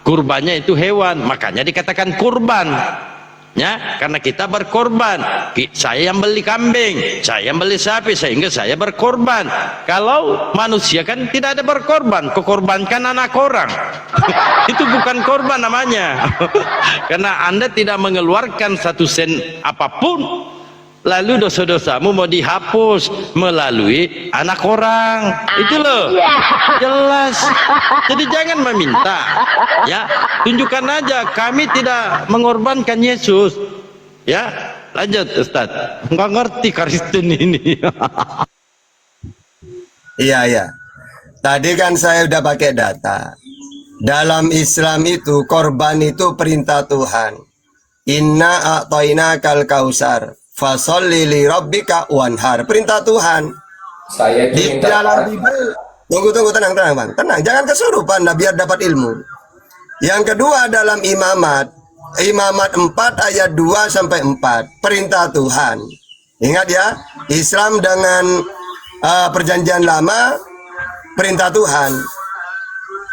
kurbannya itu hewan, makanya dikatakan kurban. Ya, karena kita berkorban. Saya yang beli kambing, saya yang beli sapi, sehingga saya berkorban. Kalau manusia kan tidak ada berkorban, kekorbankan anak orang. Itu bukan korban namanya. Karena Anda tidak mengeluarkan 1 sen apapun, lalu dosa-dosamu mau dihapus melalui anak orang. Itu loh, jelas. Jadi jangan meminta, ya, tunjukkan aja kami tidak mengorbankan Yesus. Ya, lanjut Ustaz. Nggak ngerti Kristen ini. Iya. Tadi kan saya udah pakai data. Dalam Islam itu korban itu perintah Tuhan. Inna a'tainakal kausar fasholli li rabbika wanhar. Perintah Tuhan. Saya di dalam Bible. Tunggu, tenang Bang. Tenang, jangan kesurupan lah biar dapat ilmu. Yang kedua dalam imamat 4 ayat 2 sampai 4, perintah Tuhan. Ingat ya, Islam dengan perjanjian lama, perintah Tuhan.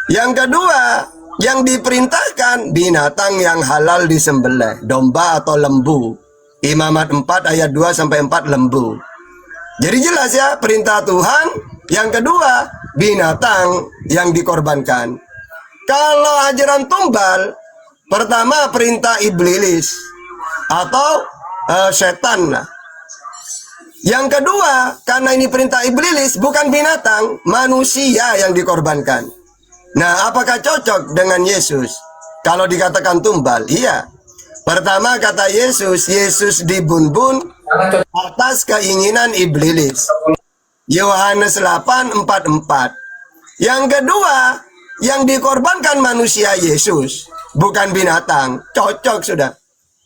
Yang kedua, yang diperintahkan binatang yang halal disembelih, domba atau lembu. Imamat 4 ayat 2 sampai 4, lembu. Jadi jelas ya, perintah Tuhan. Yang kedua, binatang yang dikorbankan. Kalau ajaran tumbal, pertama perintah iblis atau setan lah. Yang kedua, karena ini perintah iblis, bukan binatang, manusia yang dikorbankan. Nah, apakah cocok dengan Yesus? Kalau dikatakan tumbal, iya. Pertama kata Yesus dibun-bun atas keinginan iblis. Yohanes 8:44. Yang kedua, yang dikorbankan manusia Yesus, bukan binatang. Cocok sudah.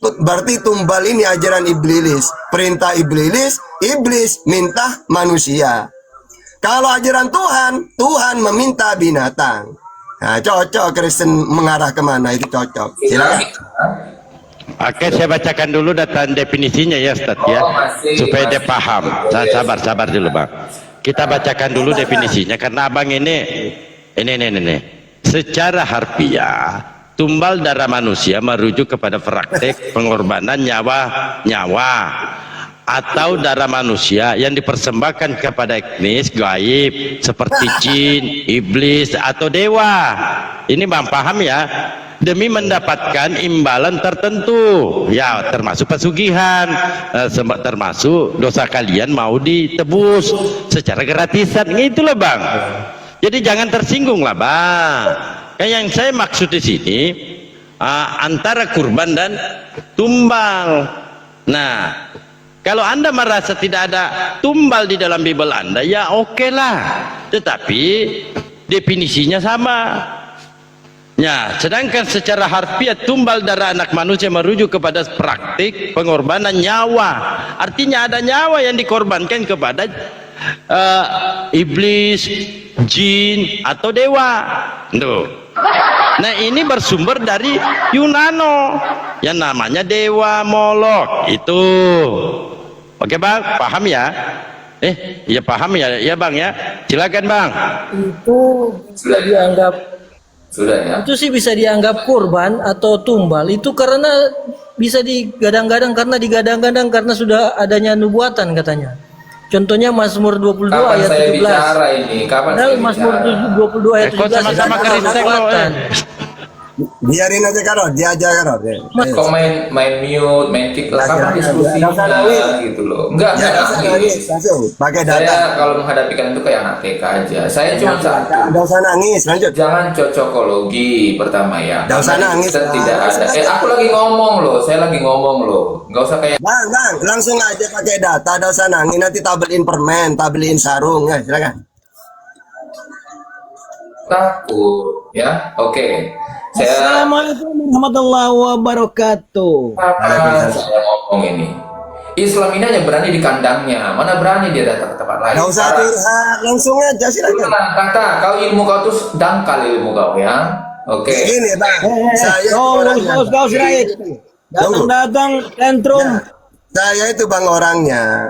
Berarti tumbal ini ajaran iblis. Perintah iblis, iblis minta manusia. Kalau ajaran Tuhan, Tuhan meminta binatang. Nah, cocok Kristen mengarah kemana itu cocok. Silakan. Oke, saya bacakan dulu data definisinya ya, Ustaz ya, supaya dia paham. Sabar dulu, Bang. Kita bacakan dulu definisinya karena Abang ini. Secara harfiah, tumbal darah manusia merujuk kepada praktek pengorbanan nyawa atau darah manusia yang dipersembahkan kepada etnis gaib seperti jin, iblis atau dewa. Ini Bang paham ya? Demi mendapatkan imbalan tertentu ya, termasuk pesugihan, termasuk dosa kalian mau ditebus secara gratisan. Itulah Bang, jadi jangan tersinggung lah Bang. Kayak yang saya maksud di sini antara kurban dan tumbal. Nah, kalau Anda merasa tidak ada tumbal di dalam Bible Anda, ya oke lah, tetapi definisinya sama. Ya, sedangkan secara harfiah tumbal darah anak manusia merujuk kepada praktik pengorbanan nyawa. Artinya ada nyawa yang dikorbankan kepada iblis, jin atau dewa. Tuh. Nah, ini bersumber dari Yunano yang namanya dewa Molok itu. Oke Bang, paham ya? Ya paham ya Bang ya. Silakan Bang. Itu sudah dianggap itu sih bisa dianggap kurban atau tumbal itu karena bisa digadang-gadang karena sudah adanya nubuatan katanya. Contohnya Mazmur 22 Kapan ayat saya 17. bicara ini? Kapan saya Mazmur 22 ayat 17 sama-sama nubuatan. Biarin aja Karot, dia aja Karot. Kok main mute, main kick lah, kapan diskusinya gitu loh. Enggak nangis. Pakai data. Saya kalau menghadapi kalian itu kayak anak TK aja. Saya cuma satu. Enggak usah nangis, lanjut. Jangan cocokologi pertama ya. Enggak usah nangis. Tidak ada. Aku lagi ngomong loh, saya lagi ngomong loh. Enggak usah kayak Bang, langsung aja pakai data, enggak usah nangis, nanti tabelin permen, tabelin sarung, ya, silakan. Takut, ya. Oke. Assalamualaikum warahmatullahi wabarakatuh. Apa saya ngomong ini? Islam ini hanya berani di kandangnya, mana berani dia datang ke tempat lain. Nggak usah curhat, langsung aja silakan. Kata kau ilmu kau tuh dangkal ilmu kau ya. Oke. Gini Bang, saya datang tantrum. Saya itu Bang orangnya.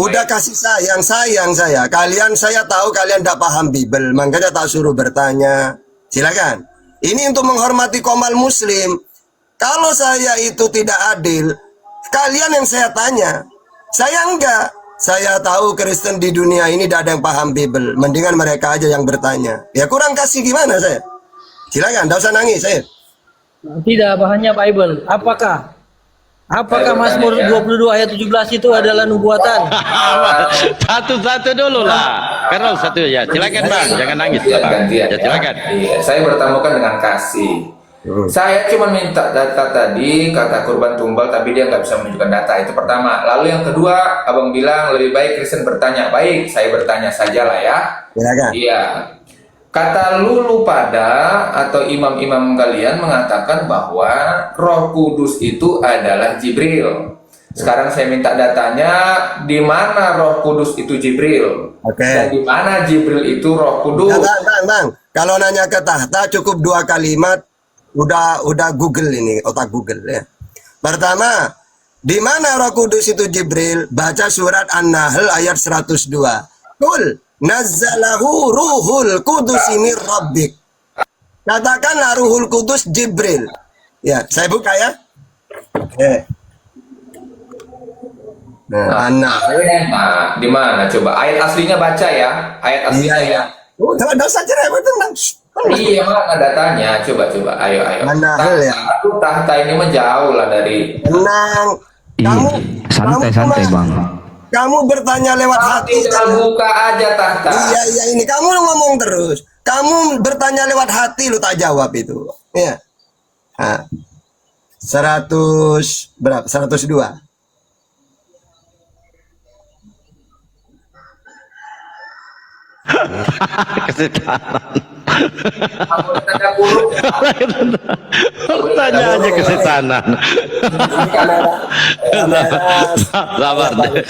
Udah kasih sayang saya. Saya tahu kalian tidak paham Bible, makanya tak suruh bertanya. Silakan. Ini untuk menghormati komal muslim. Kalau saya itu tidak adil, kalian yang saya tanya. Saya enggak. Saya tahu Kristen di dunia ini tidak ada yang paham Bible. Mendingan mereka aja yang bertanya. Ya kurang kasih gimana saya? Silakan, tidak usah nangis saya. Tidak, bahannya Bible. Apakah Mazmur 22 ayat 17 itu adalah nubuatan? Satu-satu dulu lah. Karena satu ya. Silakan Bang, jangan nangis lah Bang. Ya silakan. Iya, saya bertamukan dengan kasih. Saya cuma minta data tadi, kata kurban tumbal, tapi dia nggak bisa menunjukkan data. Itu pertama. Lalu yang kedua, Abang bilang lebih baik Kristen bertanya. Baik, saya bertanya saja lah ya. Silakan. Iya. Kata lulu pada atau imam-imam kalian mengatakan bahwa Roh Kudus itu adalah Jibril. Sekarang saya minta datanya, di mana Roh Kudus itu Jibril? Oke. Dan di mana Jibril itu Roh Kudus? Bang. Kalau nanya ke tahta cukup 2 kalimat. udah Google ini, otak Google ya. Pertama, di mana Roh Kudus itu Jibril? Baca surat An-Nahl ayat 102. Qul nazzalahu ruhul kudus min rabbik. Katakanlah Ruhul Kudus Jibril. Ya, saya buka ya. Nah, Nah, di mana coba? Ayat aslinya baca ya. Ayat aslinya ya. Oh, dosa cerewet tenang. Iya, mana datanya? Coba. Ayo. An-Nahl ya. Tahta ini menjauh lah dari. Tenang. Santai Bang. Kamu bertanya lewat hati. Buka aja tahta. Iya, ini kamu ngomong terus. Kamu bertanya lewat hati, lu tak jawab itu. Ya. Nah, 100 berapa? 102. Kesetanan. Tanya aja kesetanan. Sabar deh.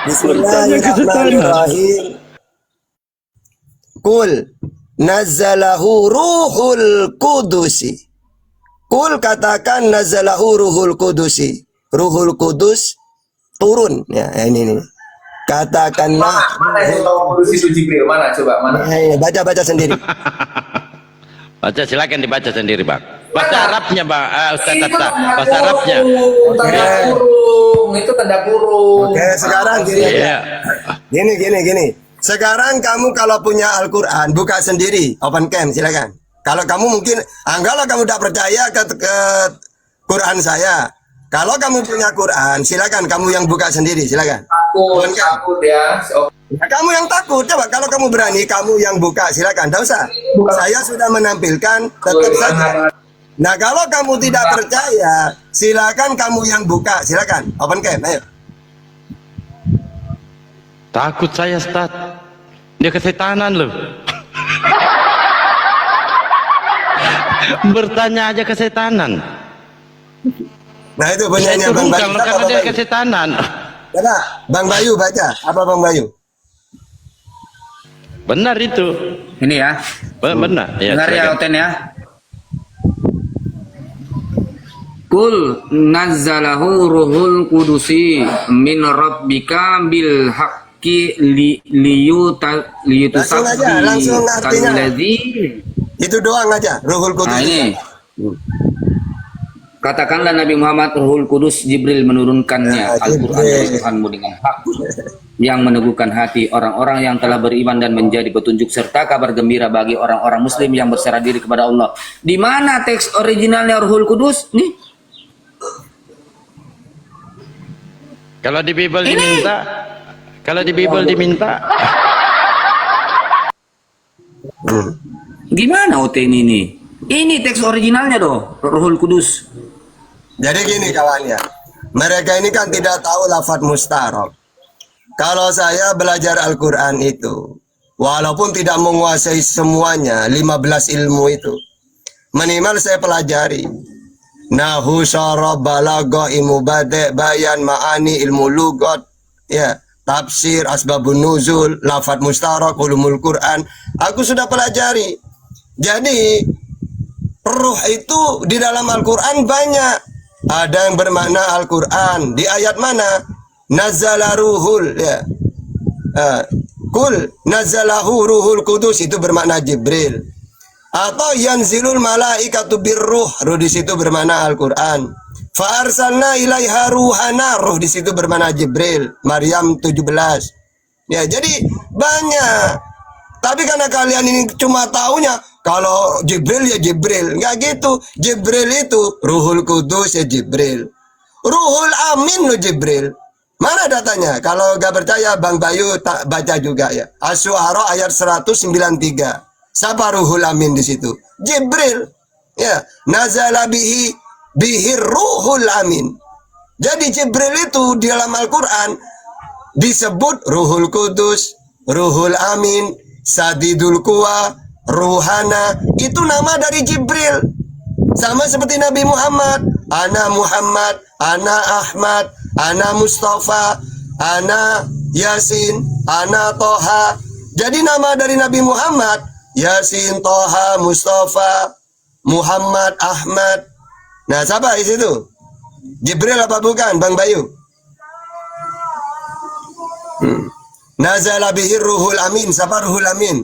Bismillahirrahmanirrahim. Qul nazzalahu ruhul kudusi. Qul katakan nazzalahu ruhul kudusi. Ruhul Kudus turun ya, ini katakanlah mana yang Roh Kudus itu Jibril, mana coba mana baca sendiri. Baca, silakan dibaca sendiri Bang. Bahasa Arabnya Bang, Ustaz Tahta, bahasa Arabnya. Itu tanda kurung. Oke, sekarang gini. Sekarang kamu kalau punya Al-Quran buka sendiri, open cam silakan. Kalau kamu mungkin anggaplah kamu tidak percaya ke Quran saya. Kalau kamu punya Quran, silakan kamu yang buka sendiri, silakan. Takut ya. Kamu yang takut, coba kalau kamu berani, kamu yang buka, silakan. Tidak usah. Saya sudah menampilkan, tetap saja. Nah, kalau kamu tidak percaya, silakan kamu yang buka, silakan. Open cam, ayo. Takut saya Ustaz. Dia kesetanan loh. Bertanya aja kesetanan. Nah itu penyanyi Bang Bayu. Karena dia kesetanan. Coba Bang Bayu baca. Apa Bang Bayu? Benar itu. Ini ya. Benar. Ya, dengar ya Oten ya. Qul nazzalahu ruhul kudusi min rabbika bil haqqi liyutasabbi. Langsung artinya. Itu doang aja, Ruhul Kudus. Nah ini. Katakanlah Nabi Muhammad, Ruhul Kudus Jibril menurunkannya Al-Quran dari Tuhanmu dengan hak yang meneguhkan hati orang-orang yang telah beriman dan menjadi petunjuk serta kabar gembira bagi orang-orang muslim yang berserah diri kepada Allah. Di mana teks originalnya Ruhul Kudus? Nih. Kalau di Bible diminta, Gimana OTN ini? Ini teks originalnya doh, Ruhul Kudus. Jadi gini kawannya, mereka ini kan tidak tahu lafadz mustarok. Kalau saya belajar Al-Quran itu, walaupun tidak menguasai semuanya, 15 ilmu itu, minimal saya pelajari. Nahu, syarab, balaghah, ilmu bade', bayan, ma'ani, ilmu lugat, ya, tafsir, asbabun nuzul, lafadz mustarok, ulumul Quran, aku sudah pelajari. Jadi, ruh itu di dalam Al-Quran banyak. Ada yang bermakna Al-Quran. Di ayat mana? Nazzala ruhul. Ya. Kul nazzalahu ruhul kudus. Itu bermakna Jibril. Atau yanzilul malaikatu birruh. Ruh di situ bermakna Al-Quran. Fa'arsalna ilaiha ruhana. Ruh di situ bermakna Jibril. Maryam 17. Ya, jadi banyak. Tapi karena kalian ini cuma taunya kalau Jibril ya Jibril, nggak gitu. Jibril itu Ruhul Kudus ya Jibril. Ruhul Amin lo Jibril. Mana datanya? Kalau nggak percaya Bang Bayu tak baca juga ya. Asy-Syu'ara ayat 193. Siapa Ruhul Amin di situ? Jibril. Ya, nazala bihi Ruhul Amin. Jadi Jibril itu di dalam Al-Qur'an disebut Ruhul Kudus, Ruhul Amin, Sadidul Quwa, Ruhana, itu nama dari Jibril. Sama seperti Nabi Muhammad. Ana Muhammad, Ana Ahmad, Ana Mustafa, Ana Yasin, Ana Toha. Jadi nama dari Nabi Muhammad, Yasin, Toha, Mustafa, Muhammad, Ahmad. Nah, siapa di situ? Jibril apa bukan, Bang Bayu? Nazala bihir ruhul amin. Siapa ruhul amin?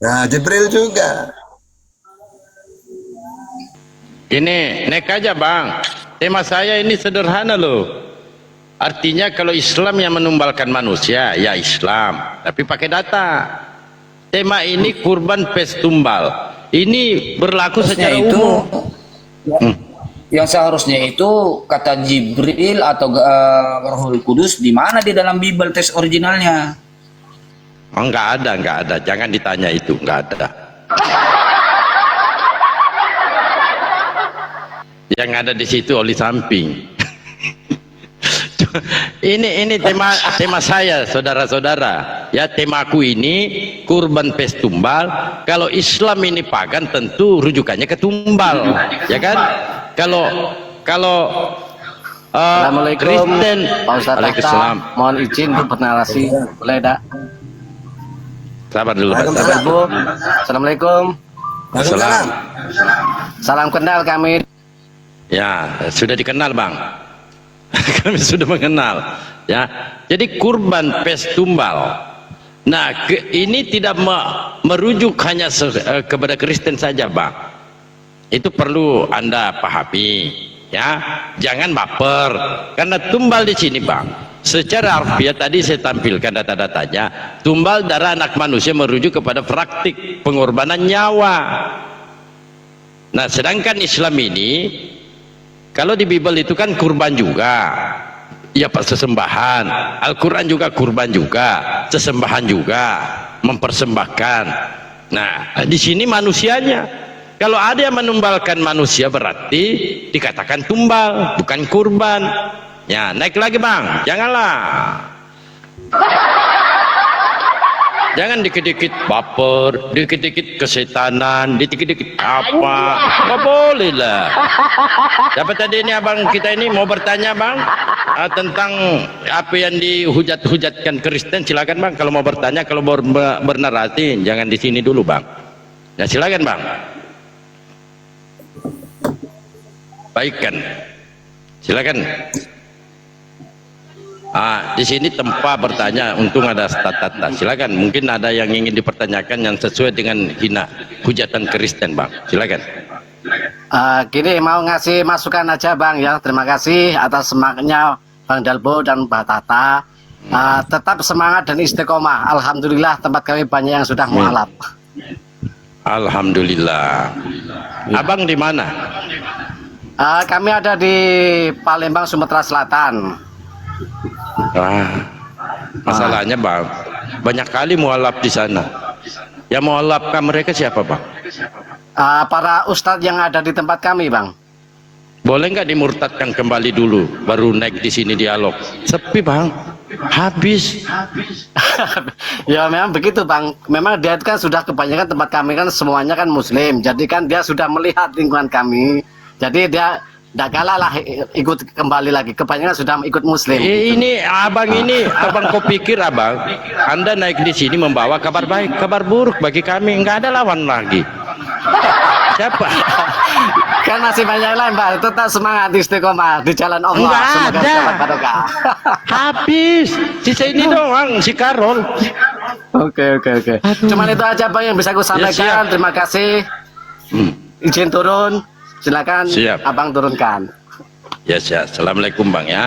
Nah, Jibril juga. Ini naik aja bang. Tema saya ini sederhana loh. Artinya kalau Islam yang menumbalkan manusia, ya Islam. Tapi pakai data. Tema ini kurban pes tumbal. Ini berlaku secara umum. Yang seharusnya itu kata Jibril atau Rohul Kudus di mana di dalam Bible teks originalnya? Oh, enggak ada. Jangan ditanya itu, enggak ada. Yang ada di situ oli samping. ini tema saya, saudara-saudara. Ya, temaku ini kurban pes tumbal. Kalau Islam ini pagan, tentu rujukannya ke tumbal, ya kan? Kalau Assalamualaikum Kristen, Pak Ustadz Waalaikumsalam. mohon izin untuk bernarasi, boleh dak? Sabar dulu Pak. Sabar Bu. Assalamualaikum. Assalam. Salam kenal kami. Ya, sudah dikenal bang. Kami sudah mengenal. Ya, jadi kurban pes tumbal. Nah, ini tidak merujuk hanya kepada Kristen saja bang. Itu perlu Anda pahami. Ya, jangan baper. Karena tumbal di sini bang, secara harfiah tadi saya tampilkan data-datanya. Tumbal darah anak manusia merujuk kepada praktik pengorbanan nyawa. Nah, sedangkan Islam ini, kalau di Bible itu kan kurban juga, ya Pak, sesembahan. Al-Quran juga kurban juga, sesembahan juga, mempersembahkan. Nah, di sini manusianya. Kalau ada yang menumbalkan manusia berarti dikatakan tumbal, bukan kurban. Ya, naik lagi bang, janganlah. Jangan dikit-dikit baper, dikit-dikit kesetanan, dikit-dikit apa. Nggak boleh lah. Dapat tadi ini abang kita ini mau bertanya bang tentang apa yang dihujat-hujatkan Kristen. Silakan bang kalau mau bertanya, kalau bernarasi jangan di sini dulu bang. Ya silakan bang. Baikkan. Silakan. Di sini tempat bertanya, untung ada tata. Silakan, mungkin ada yang ingin dipertanyakan yang sesuai dengan hujatan Kristen bang. Silakan. Gini mau ngasih masukan aja bang ya. Terima kasih atas semangatnya Bang Dalbo dan Mbak Tata. Tetap semangat dan istiqomah. Alhamdulillah tempat kami banyak yang sudah mualaf. Alhamdulillah. Abang di mana? Kami ada di Palembang, Sumatera Selatan. Masalahnya bang, banyak kali mualaf di sana. Yang mualafkan mereka siapa bang? Para ustadz yang ada di tempat kami bang. Boleh nggak dimurtadkan kembali dulu, baru naik di sini dialog? Sepi bang, habis. Ya memang begitu bang. Memang dia kan sudah kebanyakan tempat kami kan semuanya kan Muslim. Jadi kan dia sudah melihat lingkungan kami. Jadi dia tidak kalah lah ikut kembali lagi. Kebanyakan sudah ikut Muslim. Ini abang kau pikir abang, Anda naik di sini membawa kabar baik, kabar buruk bagi kami. Nggak ada lawan lagi. Siapa? Kan masih banyak lain Pak. Tetap semangat istiqomah di jalan Allah. Nggak semoga ada. dapat barokah. Habis. Sisa ini doang si Karol. Oke. Cuman itu aja bang yang bisa aku sampaikan. Terima kasih. Izin turun. Silakan. Siap. Abang turunkan. Ya siap. Assalamualaikum bang ya.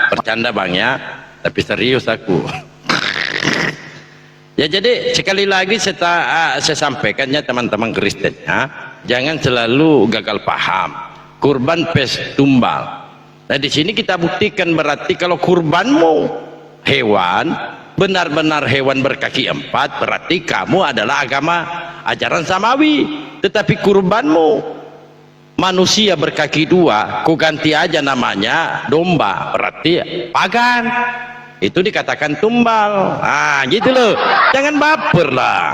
Bercanda bang ya. Tapi serius aku. Ya jadi sekali lagi saya sampaikannya teman-teman Kristen ya, jangan selalu gagal paham. Kurban pes tumbal. Nah di sini kita buktikan berarti kalau kurbanmu hewan, benar-benar hewan berkaki 4, berarti kamu adalah agama ajaran samawi. Tetapi kurbanmu manusia berkaki 2, kau ganti aja namanya domba, berarti pagan. Itu dikatakan tumbal. Gitu loh. Jangan baper lah.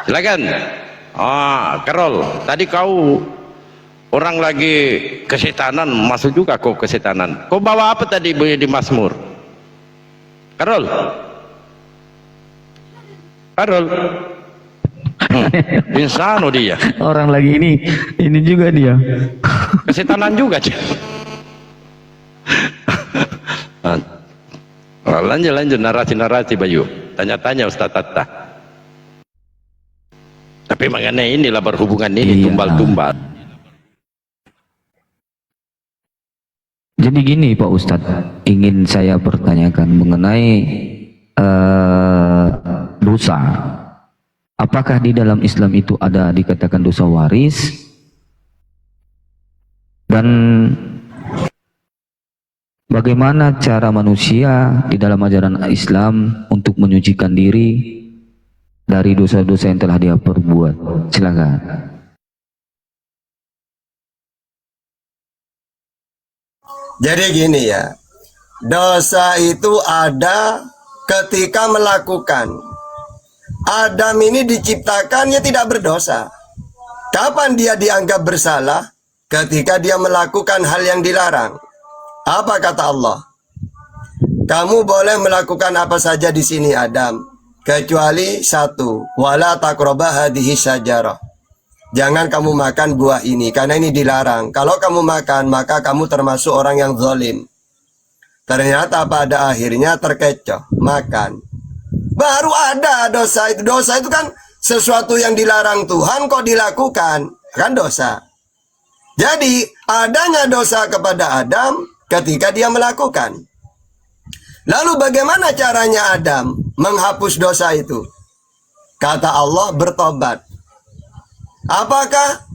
Silakan. Karol, tadi kau Orang lagi kesetanan, masuk juga kau kesetanan. Kau bawa apa tadi bunyi di Mazmur? Karol? Karol? Insano dia. Orang lagi ini juga dia. Kesetanan juga. Lanjut narasi Bayu. Tanya-tanya Ustaz Tata. Tapi mengenai inilah berhubungan ini tumbal-tumbal. Jadi gini Pak Ustadz, ingin saya pertanyakan mengenai dosa. Apakah di dalam Islam itu ada dikatakan dosa waris? Dan bagaimana cara manusia di dalam ajaran Islam untuk menyucikan diri dari dosa-dosa yang telah dia perbuat? Silakan. Jadi gini ya, dosa itu ada ketika melakukan. Adam ini diciptakan ya tidak berdosa. Kapan dia dianggap bersalah? Ketika dia melakukan hal yang dilarang. Apa kata Allah? Kamu boleh melakukan apa saja di sini Adam, kecuali satu, wala taqraba hadhihi syajarah. Jangan kamu makan buah ini karena ini dilarang. Kalau kamu makan, maka kamu termasuk orang yang zalim. Ternyata pada akhirnya terkecoh makan. Baru ada dosa itu. Dosa itu kan sesuatu yang dilarang Tuhan kok dilakukan, kan dosa. Jadi adanya dosa kepada Adam ketika dia melakukan. Lalu bagaimana caranya Adam menghapus dosa itu? Kata Allah, bertobat. Apakah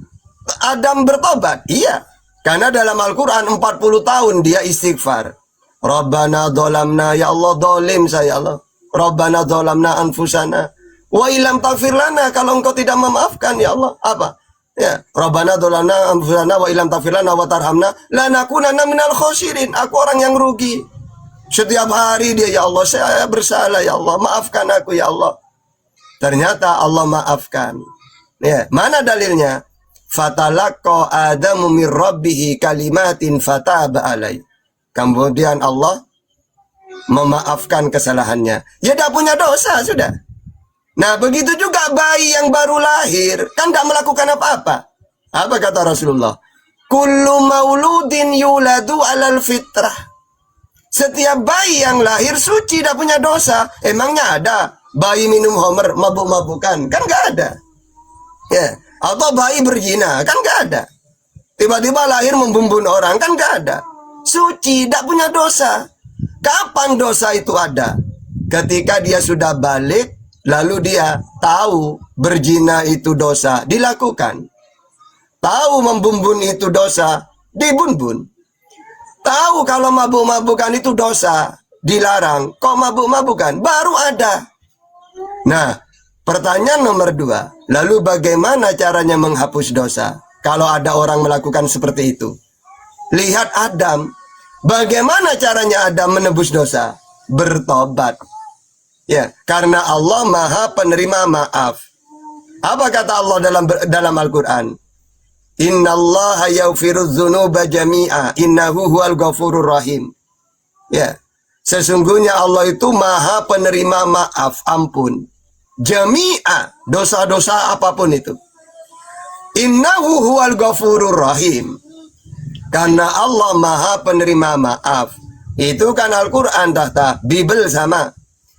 Adam bertobat? Iya. Karena dalam Al-Quran 40 tahun dia istighfar. Rabbana dolamna, ya Allah dolim saya Allah. Rabbana dolamna anfusana. Wa ilam taghfir lana, kalau engkau tidak memaafkan ya Allah. Apa? Ya, Rabbana dolamna anfusana wa ilam taghfir lana wa tarhamna lanakunanna minal khosirin. Aku orang yang rugi. Setiap hari dia, ya Allah saya bersalah ya Allah. Maafkan aku ya Allah. Ternyata Allah maafkan. Ya, mana dalilnya? Fatalaqqa Adamu min rabbih kalimatin fataba alai. Kemudian Allah memaafkan kesalahannya. Ya tidak punya dosa sudah. Nah begitu juga bayi yang baru lahir kan tidak melakukan apa-apa. Apa kata Rasulullah? Kullu mauludin yuladu alal fitrah. Setiap bayi yang lahir suci tidak punya dosa. Emangnya ada bayi minum homer mabuk-mabukan? Kan nggak ada. Ya, atau bayi berzina kan nggak ada. Tiba-tiba lahir membunuh orang kan nggak ada. Suci, tidak punya dosa. Kapan dosa itu ada? Ketika dia sudah balik, lalu dia tahu berzina itu dosa, dilakukan. Tahu membunuh itu dosa, dibun-bun. Tahu kalau mabuk-mabukan itu dosa, dilarang. Kok mabuk-mabukan? Baru ada. Nah, pertanyaan nomor 2. Lalu bagaimana caranya menghapus dosa? Kalau ada orang melakukan seperti itu. Lihat Adam. Bagaimana caranya Adam menebus dosa? Bertobat. Ya, karena Allah Maha Penerima maaf. Apa kata Allah dalam Al-Qur'an? Innallaha yaghfirudz dzunuba jami'a innahu huwal ghafurur rahim. Ya. Sesungguhnya Allah itu Maha Penerima maaf, ampun. Jami'a, dosa-dosa apapun itu. Innahu huwal ghafurur rahim. Karena Allah Maha Penerima maaf. Itu kan Al-Quran tahta, Bible sama.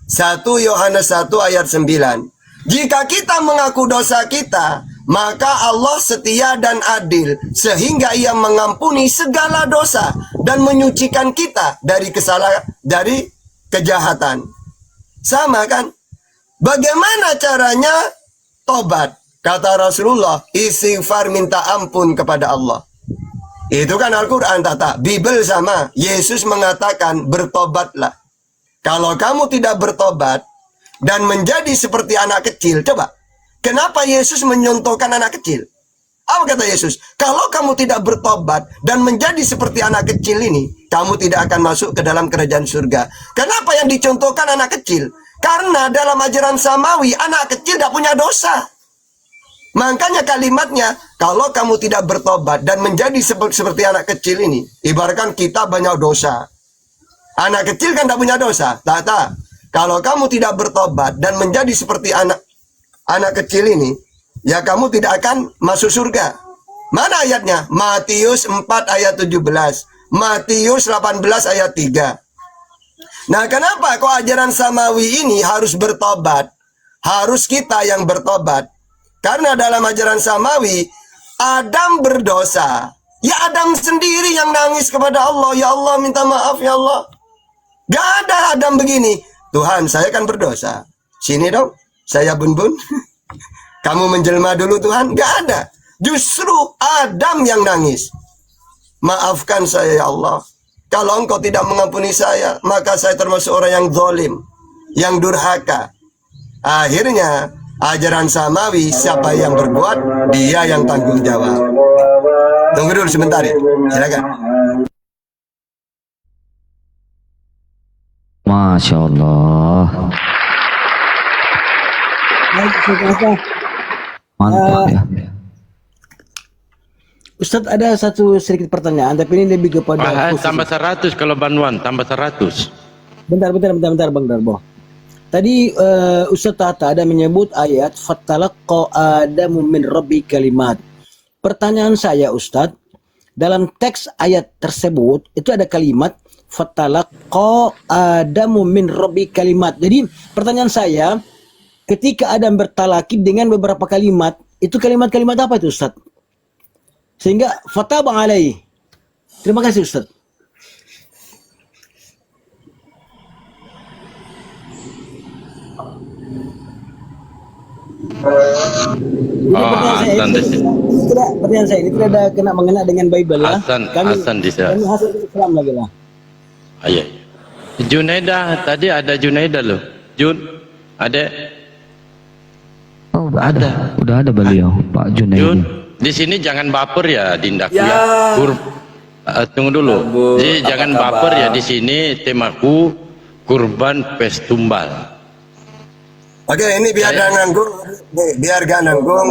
1 Yohanes 1 ayat 9. Jika kita mengaku dosa kita, maka Allah setia dan adil, sehingga ia mengampuni segala dosa dan menyucikan kita dari dari kejahatan. Sama kan? Bagaimana caranya tobat? Kata Rasulullah, istighfar, minta ampun kepada Allah. Itu kan Al-Quran tata, Bible sama. Yesus mengatakan bertobatlah. Kalau kamu tidak bertobat dan menjadi seperti anak kecil, coba. Kenapa Yesus menyontohkan anak kecil? Apa kata Yesus? Kalau kamu tidak bertobat dan menjadi seperti anak kecil ini, kamu tidak akan masuk ke dalam kerajaan surga. Kenapa yang dicontohkan anak kecil? Karena dalam ajaran samawi, anak kecil tidak punya dosa. Makanya kalimatnya, kalau kamu tidak bertobat dan menjadi seperti anak kecil ini, ibaratkan kita banyak dosa. Anak kecil kan tidak punya dosa. Tak. Kalau kamu tidak bertobat dan menjadi seperti anak kecil ini, ya kamu tidak akan masuk surga. Mana ayatnya? Matius 4 ayat 17. Matius 18 ayat 3. Nah, kenapa kok ajaran samawi ini harus bertobat? Harus kita yang bertobat. Karena dalam ajaran samawi, Adam berdosa. Ya Adam sendiri yang nangis kepada Allah. Ya Allah, minta maaf ya Allah. Gak ada Adam begini. Tuhan, saya kan berdosa. Sini dong, saya bun-bun. Kamu menjelma dulu Tuhan. Gak ada. Justru Adam yang nangis. Maafkan saya ya Allah. Kalau engkau tidak mengampuni saya, maka saya termasuk orang yang zalim, yang durhaka. Akhirnya, ajaran samawi, siapa yang berbuat, dia yang tanggung jawab. Tunggu dulu sebentar ya, silakan. Masya Allah. Mantap ya. Ustadz, ada satu sedikit pertanyaan, tapi ini lebih kepada tambah 100 kalau Banwan, tambah 100. Bentar Bang Darbo. Tadi Ustadz Tata ada menyebut ayat fatalaqqa Adamu min rabbi kalimat. Pertanyaan saya Ustadz, dalam teks ayat tersebut itu ada kalimat fatalaqqa Adamu min rabbi kalimat. Jadi pertanyaan saya, ketika Adam bertalakib dengan beberapa kalimat, itu kalimat-kalimat apa itu Ustadz? Sehingga fataba alaihi. Terima kasih Ustadz. Pertanyaan saya ini tidak ada kena mengena dengan Bible ya. Hasan bisa. Kami hasil Islam lagi lah. Iya. Junaida, tadi ada Junaida loh. Jun, ada. Oh, udah ada beliau, Pak Junaidi. Jun, di sini jangan baper ya, Dinda. Ya. Tunggu dulu. Jadi jangan baper ya, di sini temaku kurban pes tumbal. Oke, ini biar gak nanggung.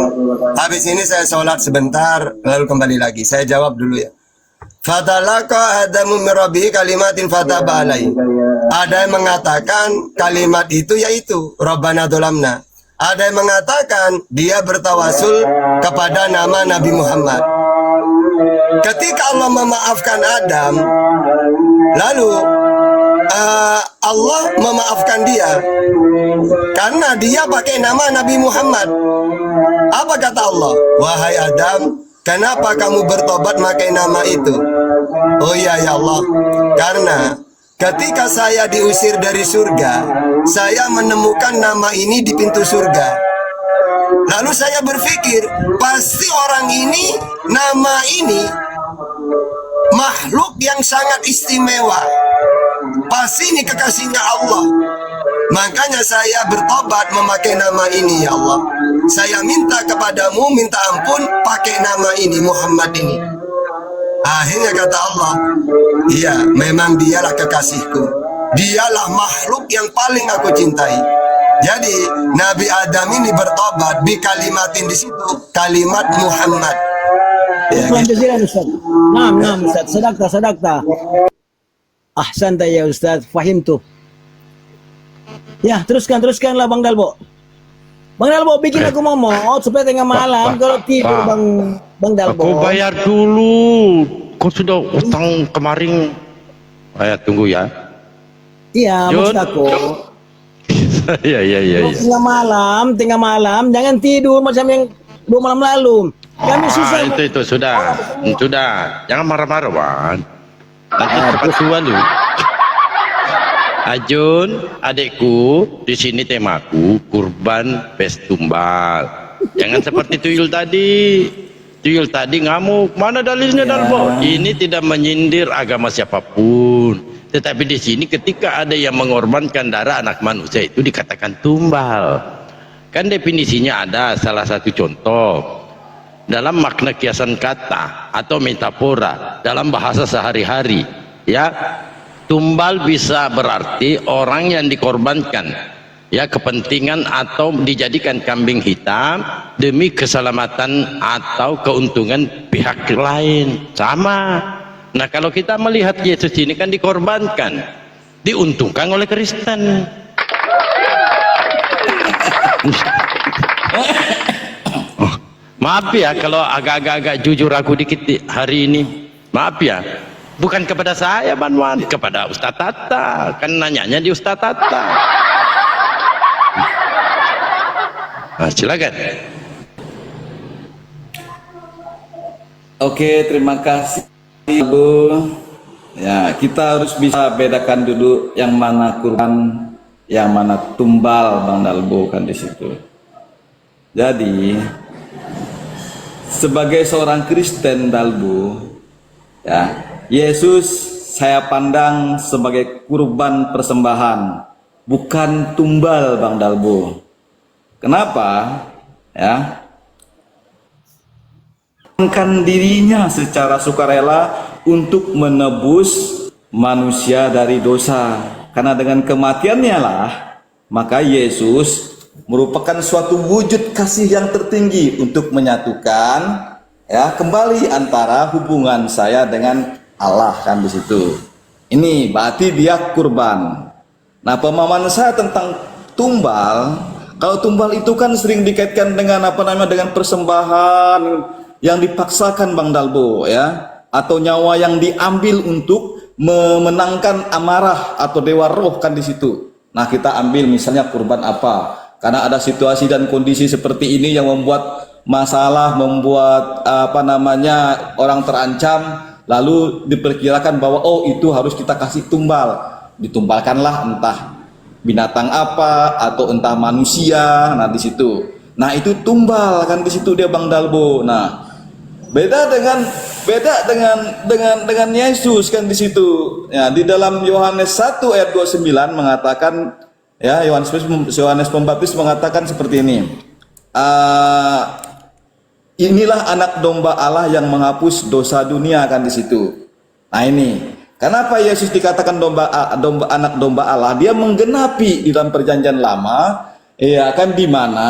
Habis ini saya sholat sebentar, lalu kembali lagi. Saya jawab dulu ya. Fatalaqa Adamu min rabbihi kalimatin fataba alaihi. Ada yang mengatakan kalimat itu yaitu Rabbana dolamna. Ada yang mengatakan dia bertawasul kepada nama Nabi Muhammad. Ketika Allah memaafkan Adam, lalu Allah memaafkan dia karena dia pakai nama Nabi Muhammad. Apa kata Allah? Wahai Adam, kenapa kamu bertobat pakai nama itu? Oh iya ya Allah, karena ketika saya diusir dari surga, saya menemukan nama ini di pintu surga. Lalu saya berpikir, pasti orang ini, nama ini makhluk yang sangat istimewa. Pasti ini kekasihnya Allah. Makanya saya bertobat memakai nama ini ya Allah. Saya minta kepadamu, minta ampun pakai nama ini, Muhammad ini. Akhirnya kata Allah, iya memang dialah kekasihku. Dialah makhluk yang paling aku cintai. Jadi Nabi Adam ini bertobat di kalimatin di situ kalimat Muhammad. Ya, Naam Ustaz, sadaqta. Ahsanta ya Ustaz, fahim tuh. Ya, teruskanlah Bang Dalbo. Bang Dalbo bikin aku ngomong supaya tengah malam kalau tidur Bang Dalbo. Aku bayar dulu. Kau sudah utang kemarin. Tunggu ya. Iya, maksud aku. Iya. Tengah malam, jangan tidur macam yang 2 malam lalu. Kami susah. Itu sudah. Jangan marah-marah, Wan. Nanti cepat tua lu. Ajun, adikku, di sini temaku kurban pes tumbal. Jangan seperti tuyul tadi. Tuyul tadi ngamuk. Mana dalilnya Dalbo? Ini tidak menyindir agama siapapun. Tetapi di sini ketika ada yang mengorbankan darah anak manusia itu dikatakan tumbal. Kan definisinya ada salah satu contoh. Dalam makna kiasan kata atau metafora dalam bahasa sehari-hari, ya, tumbal bisa berarti orang yang dikorbankan ya kepentingan atau dijadikan kambing hitam demi keselamatan atau keuntungan pihak lain. Sama. Nah, kalau kita melihat Yesus ini kan dikorbankan, diuntungkan oleh Kristen. Oh, maaf ya kalau agak-agak jujur aku dikit hari ini. Maaf ya. Bukan kepada saya, Banwan, kepada Ustaz Tata. Kan nanyanya di Ustaz Tata. Nah, silakan. Oke, terima kasih Bu. Ya, kita harus bisa bedakan dulu yang mana kurban, yang mana tumbal, Bang Dalbo, kan di situ. Jadi, sebagai seorang Kristen, Dalbo, ya, Yesus saya pandang sebagai kurban persembahan, bukan tumbal, Bang Dalbo. Kenapa? Ya, mengorbankan dirinya secara sukarela untuk menebus manusia dari dosa. Karena dengan kematiannya lah, maka Yesus merupakan suatu wujud kasih yang tertinggi untuk menyatukan ya kembali antara hubungan saya dengan Allah, kan di situ. Ini berarti dia kurban. Nah, pemahaman saya tentang tumbal, kalau tumbal itu kan sering dikaitkan dengan dengan persembahan yang dipaksakan, Bang Dalbo, ya, atau nyawa yang diambil untuk memenangkan amarah atau dewa roh, kan di situ. Nah, kita ambil misalnya kurban apa? Karena ada situasi dan kondisi seperti ini yang membuat masalah, membuat orang terancam. Lalu diperkirakan bahwa oh itu harus kita kasih tumbal, ditumbalkanlah entah binatang apa atau entah manusia. Nah, di situ, nah itu tumbal, kan di situ dia, Bang Dalbo. Nah, beda dengan Yesus, kan di situ. Ya, di dalam Yohanes 1 ayat 29 mengatakan, ya, Yohanes Pembaptis mengatakan seperti ini. Inilah anak domba Allah yang menghapus dosa dunia, kan di situ. Nah, ini kenapa Yesus dikatakan anak domba Allah? Dia menggenapi di dalam perjanjian lama, ya kan, di mana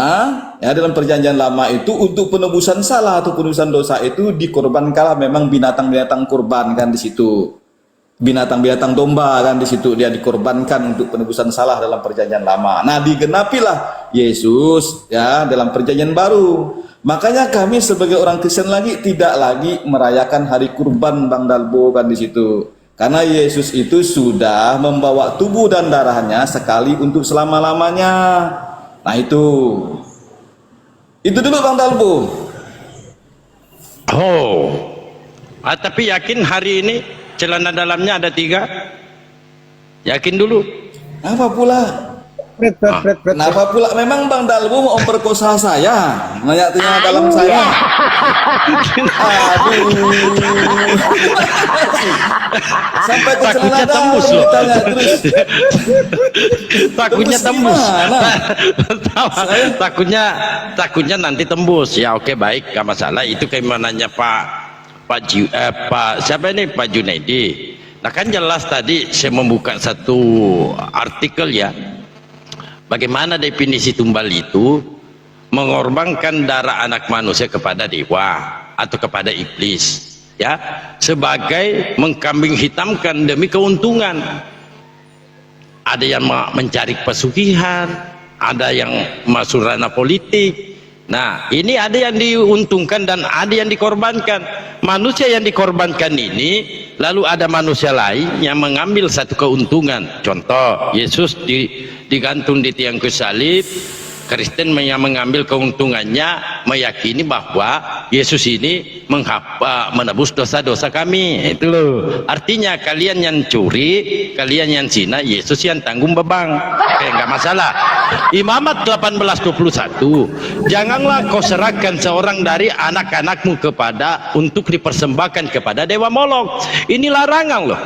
ya dalam perjanjian lama itu untuk penebusan salah atau penebusan dosa itu dikorbankanlah memang binatang-binatang kurban, kan di situ. Binatang-binatang domba, kan di situ dia dikorbankan untuk penebusan salah dalam perjanjian lama. Nah, digenapilah Yesus ya dalam perjanjian baru. Makanya kami sebagai orang Kristen lagi tidak lagi merayakan hari kurban, Bang Dalbo, kan di situ. Karena Yesus itu sudah membawa tubuh dan darahnya sekali untuk selama-lamanya. Nah, itu dulu, Bang Dalbo. Oh, tapi yakin hari ini celana dalamnya ada 3? Yakin dulu. Apa pula? Kenapa pula? Memang Bang Dalbo mau memperkosa saya, nanya-tanya dalam saya. Aduh. Sampai ke celana tembus loh. Tanya terus. Takutnya tembus. Takutnya nanti tembus. Ya, oke, baik, gak masalah. Itu keimanannya Pak siapa ini, Pak Junaidi. Nah, kan jelas tadi saya membuka satu artikel ya. Bagaimana definisi tumbal itu? Mengorbankan darah anak manusia kepada dewa atau kepada iblis, ya, sebagai mengkambing hitamkan demi keuntungan. Ada yang mencari pesugihan, ada yang masuk ranah politik. Nah, ini ada yang diuntungkan dan ada yang dikorbankan. Manusia yang dikorbankan ini, lalu ada manusia lain yang mengambil satu keuntungan. Contoh, Yesus digantung di tiang kayu salib. Kristen yang mengambil keuntungannya, meyakini bahwa Yesus ini menebus dosa-dosa kami. Itu loh. Artinya kalian yang curi, kalian yang zina, Yesus yang tanggung beban. Oke, nggak masalah. Imamat 18:21, janganlah kau serahkan seorang dari anak-anakmu untuk dipersembahkan kepada dewa Molok. Ini larangan loh.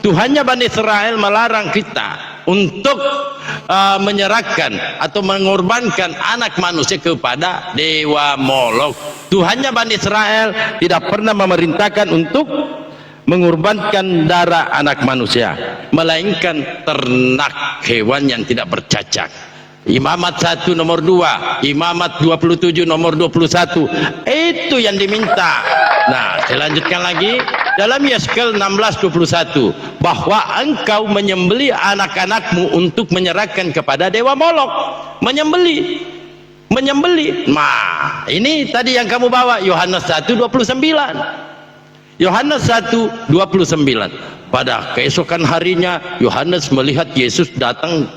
Tuhannya Bani Israel melarang kita untuk menyerahkan atau mengorbankan anak manusia kepada dewa Molok. Tuhannya Bani Israel tidak pernah memerintahkan untuk mengorbankan darah anak manusia, melainkan ternak hewan yang tidak bercacat. Imamat 1 nomor 2, Imamat 27 nomor 21. Itu yang diminta. Nah, saya lanjutkan lagi dalam Yeskel 16:21 bahwa engkau menyembelih anak-anakmu untuk menyerahkan kepada dewa Molok. Menyembelih. Nah, ini tadi yang kamu bawa Yohanes 1:29. Yohanes 1:29. Pada keesokan harinya Yohanes melihat Yesus datang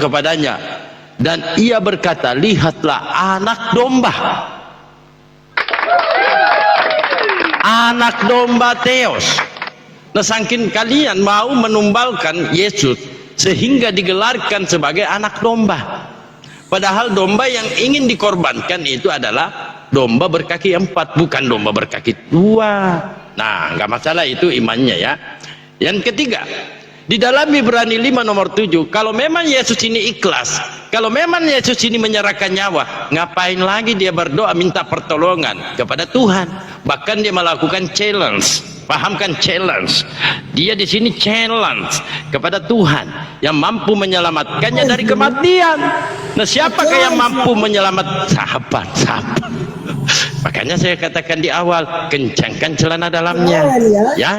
kepadanya dan ia berkata, lihatlah anak domba Theos. Nah, saking kalian mau menumbalkan Yesus sehingga digelarkan sebagai anak domba, padahal domba yang ingin dikorbankan itu adalah domba berkaki 4, bukan domba berkaki 2. Nah, nggak masalah itu imannya ya. Yang ketiga, di dalam Ibrani 5 nomor 7, kalau memang Yesus ini ikhlas, kalau memang Yesus ini menyerahkan nyawa, ngapain lagi dia berdoa minta pertolongan kepada Tuhan? Bahkan dia melakukan challenge. Pahamkan challenge. Dia di sini challenge kepada Tuhan yang mampu menyelamatkannya dari kematian. Nah, siapakah yang mampu menyelamatkan? Sahabat. Makanya saya katakan di awal, kencangkan celana dalamnya. Ya.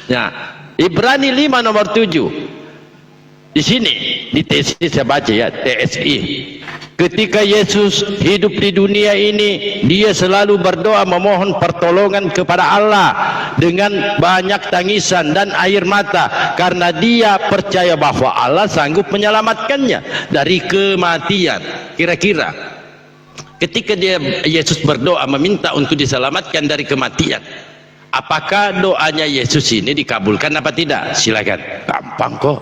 Ya. Ibrani 5 nomor 7. Di sini di TSI saya baca ya, TSI. Ketika Yesus hidup di dunia ini, dia selalu berdoa memohon pertolongan kepada Allah dengan banyak tangisan dan air mata karena dia percaya bahwa Allah sanggup menyelamatkannya dari kematian. Kira-kira ketika Yesus berdoa meminta untuk diselamatkan dari kematian, apakah doanya Yesus ini dikabulkan apa tidak? Silakan. Gampang kok.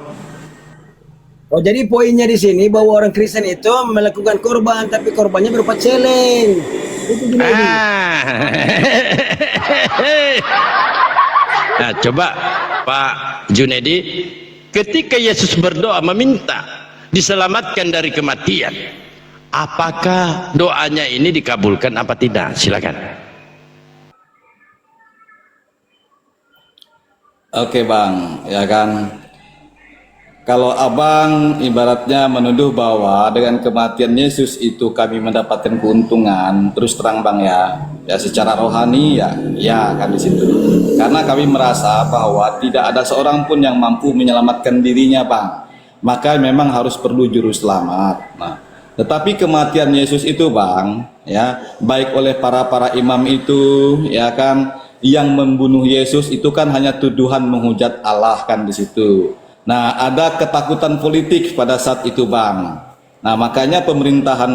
Oh, jadi poinnya di sini bahwa orang Kristen itu melakukan korban, tapi korbannya berupa celeng. Itu Nah, coba Pak Junedi, ketika Yesus berdoa meminta diselamatkan dari kematian, apakah doanya ini dikabulkan apa tidak? Silakan. Oke Bang, ya kan. Kalau abang ibaratnya menuduh bahwa dengan kematian Yesus itu kami mendapatkan keuntungan, terus terang Bang ya secara rohani ya kan di situ. Karena kami merasa bahwa tidak ada seorang pun yang mampu menyelamatkan dirinya Bang. Maka memang harus perlu juru selamat. Nah, tetapi kematian Yesus itu Bang, ya baik oleh para imam itu, ya kan, yang membunuh Yesus itu kan hanya tuduhan menghujat Allah kan di situ. Nah, ada ketakutan politik pada saat itu Bang. Nah, makanya pemerintahan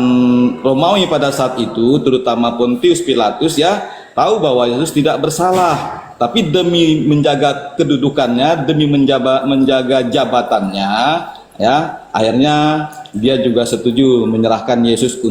Romawi pada saat itu, terutama Pontius Pilatus ya, tahu bahwa Yesus tidak bersalah. Tapi demi menjaga kedudukannya, demi menjaga jabatannya, ya, akhirnya dia juga setuju menyerahkan Yesus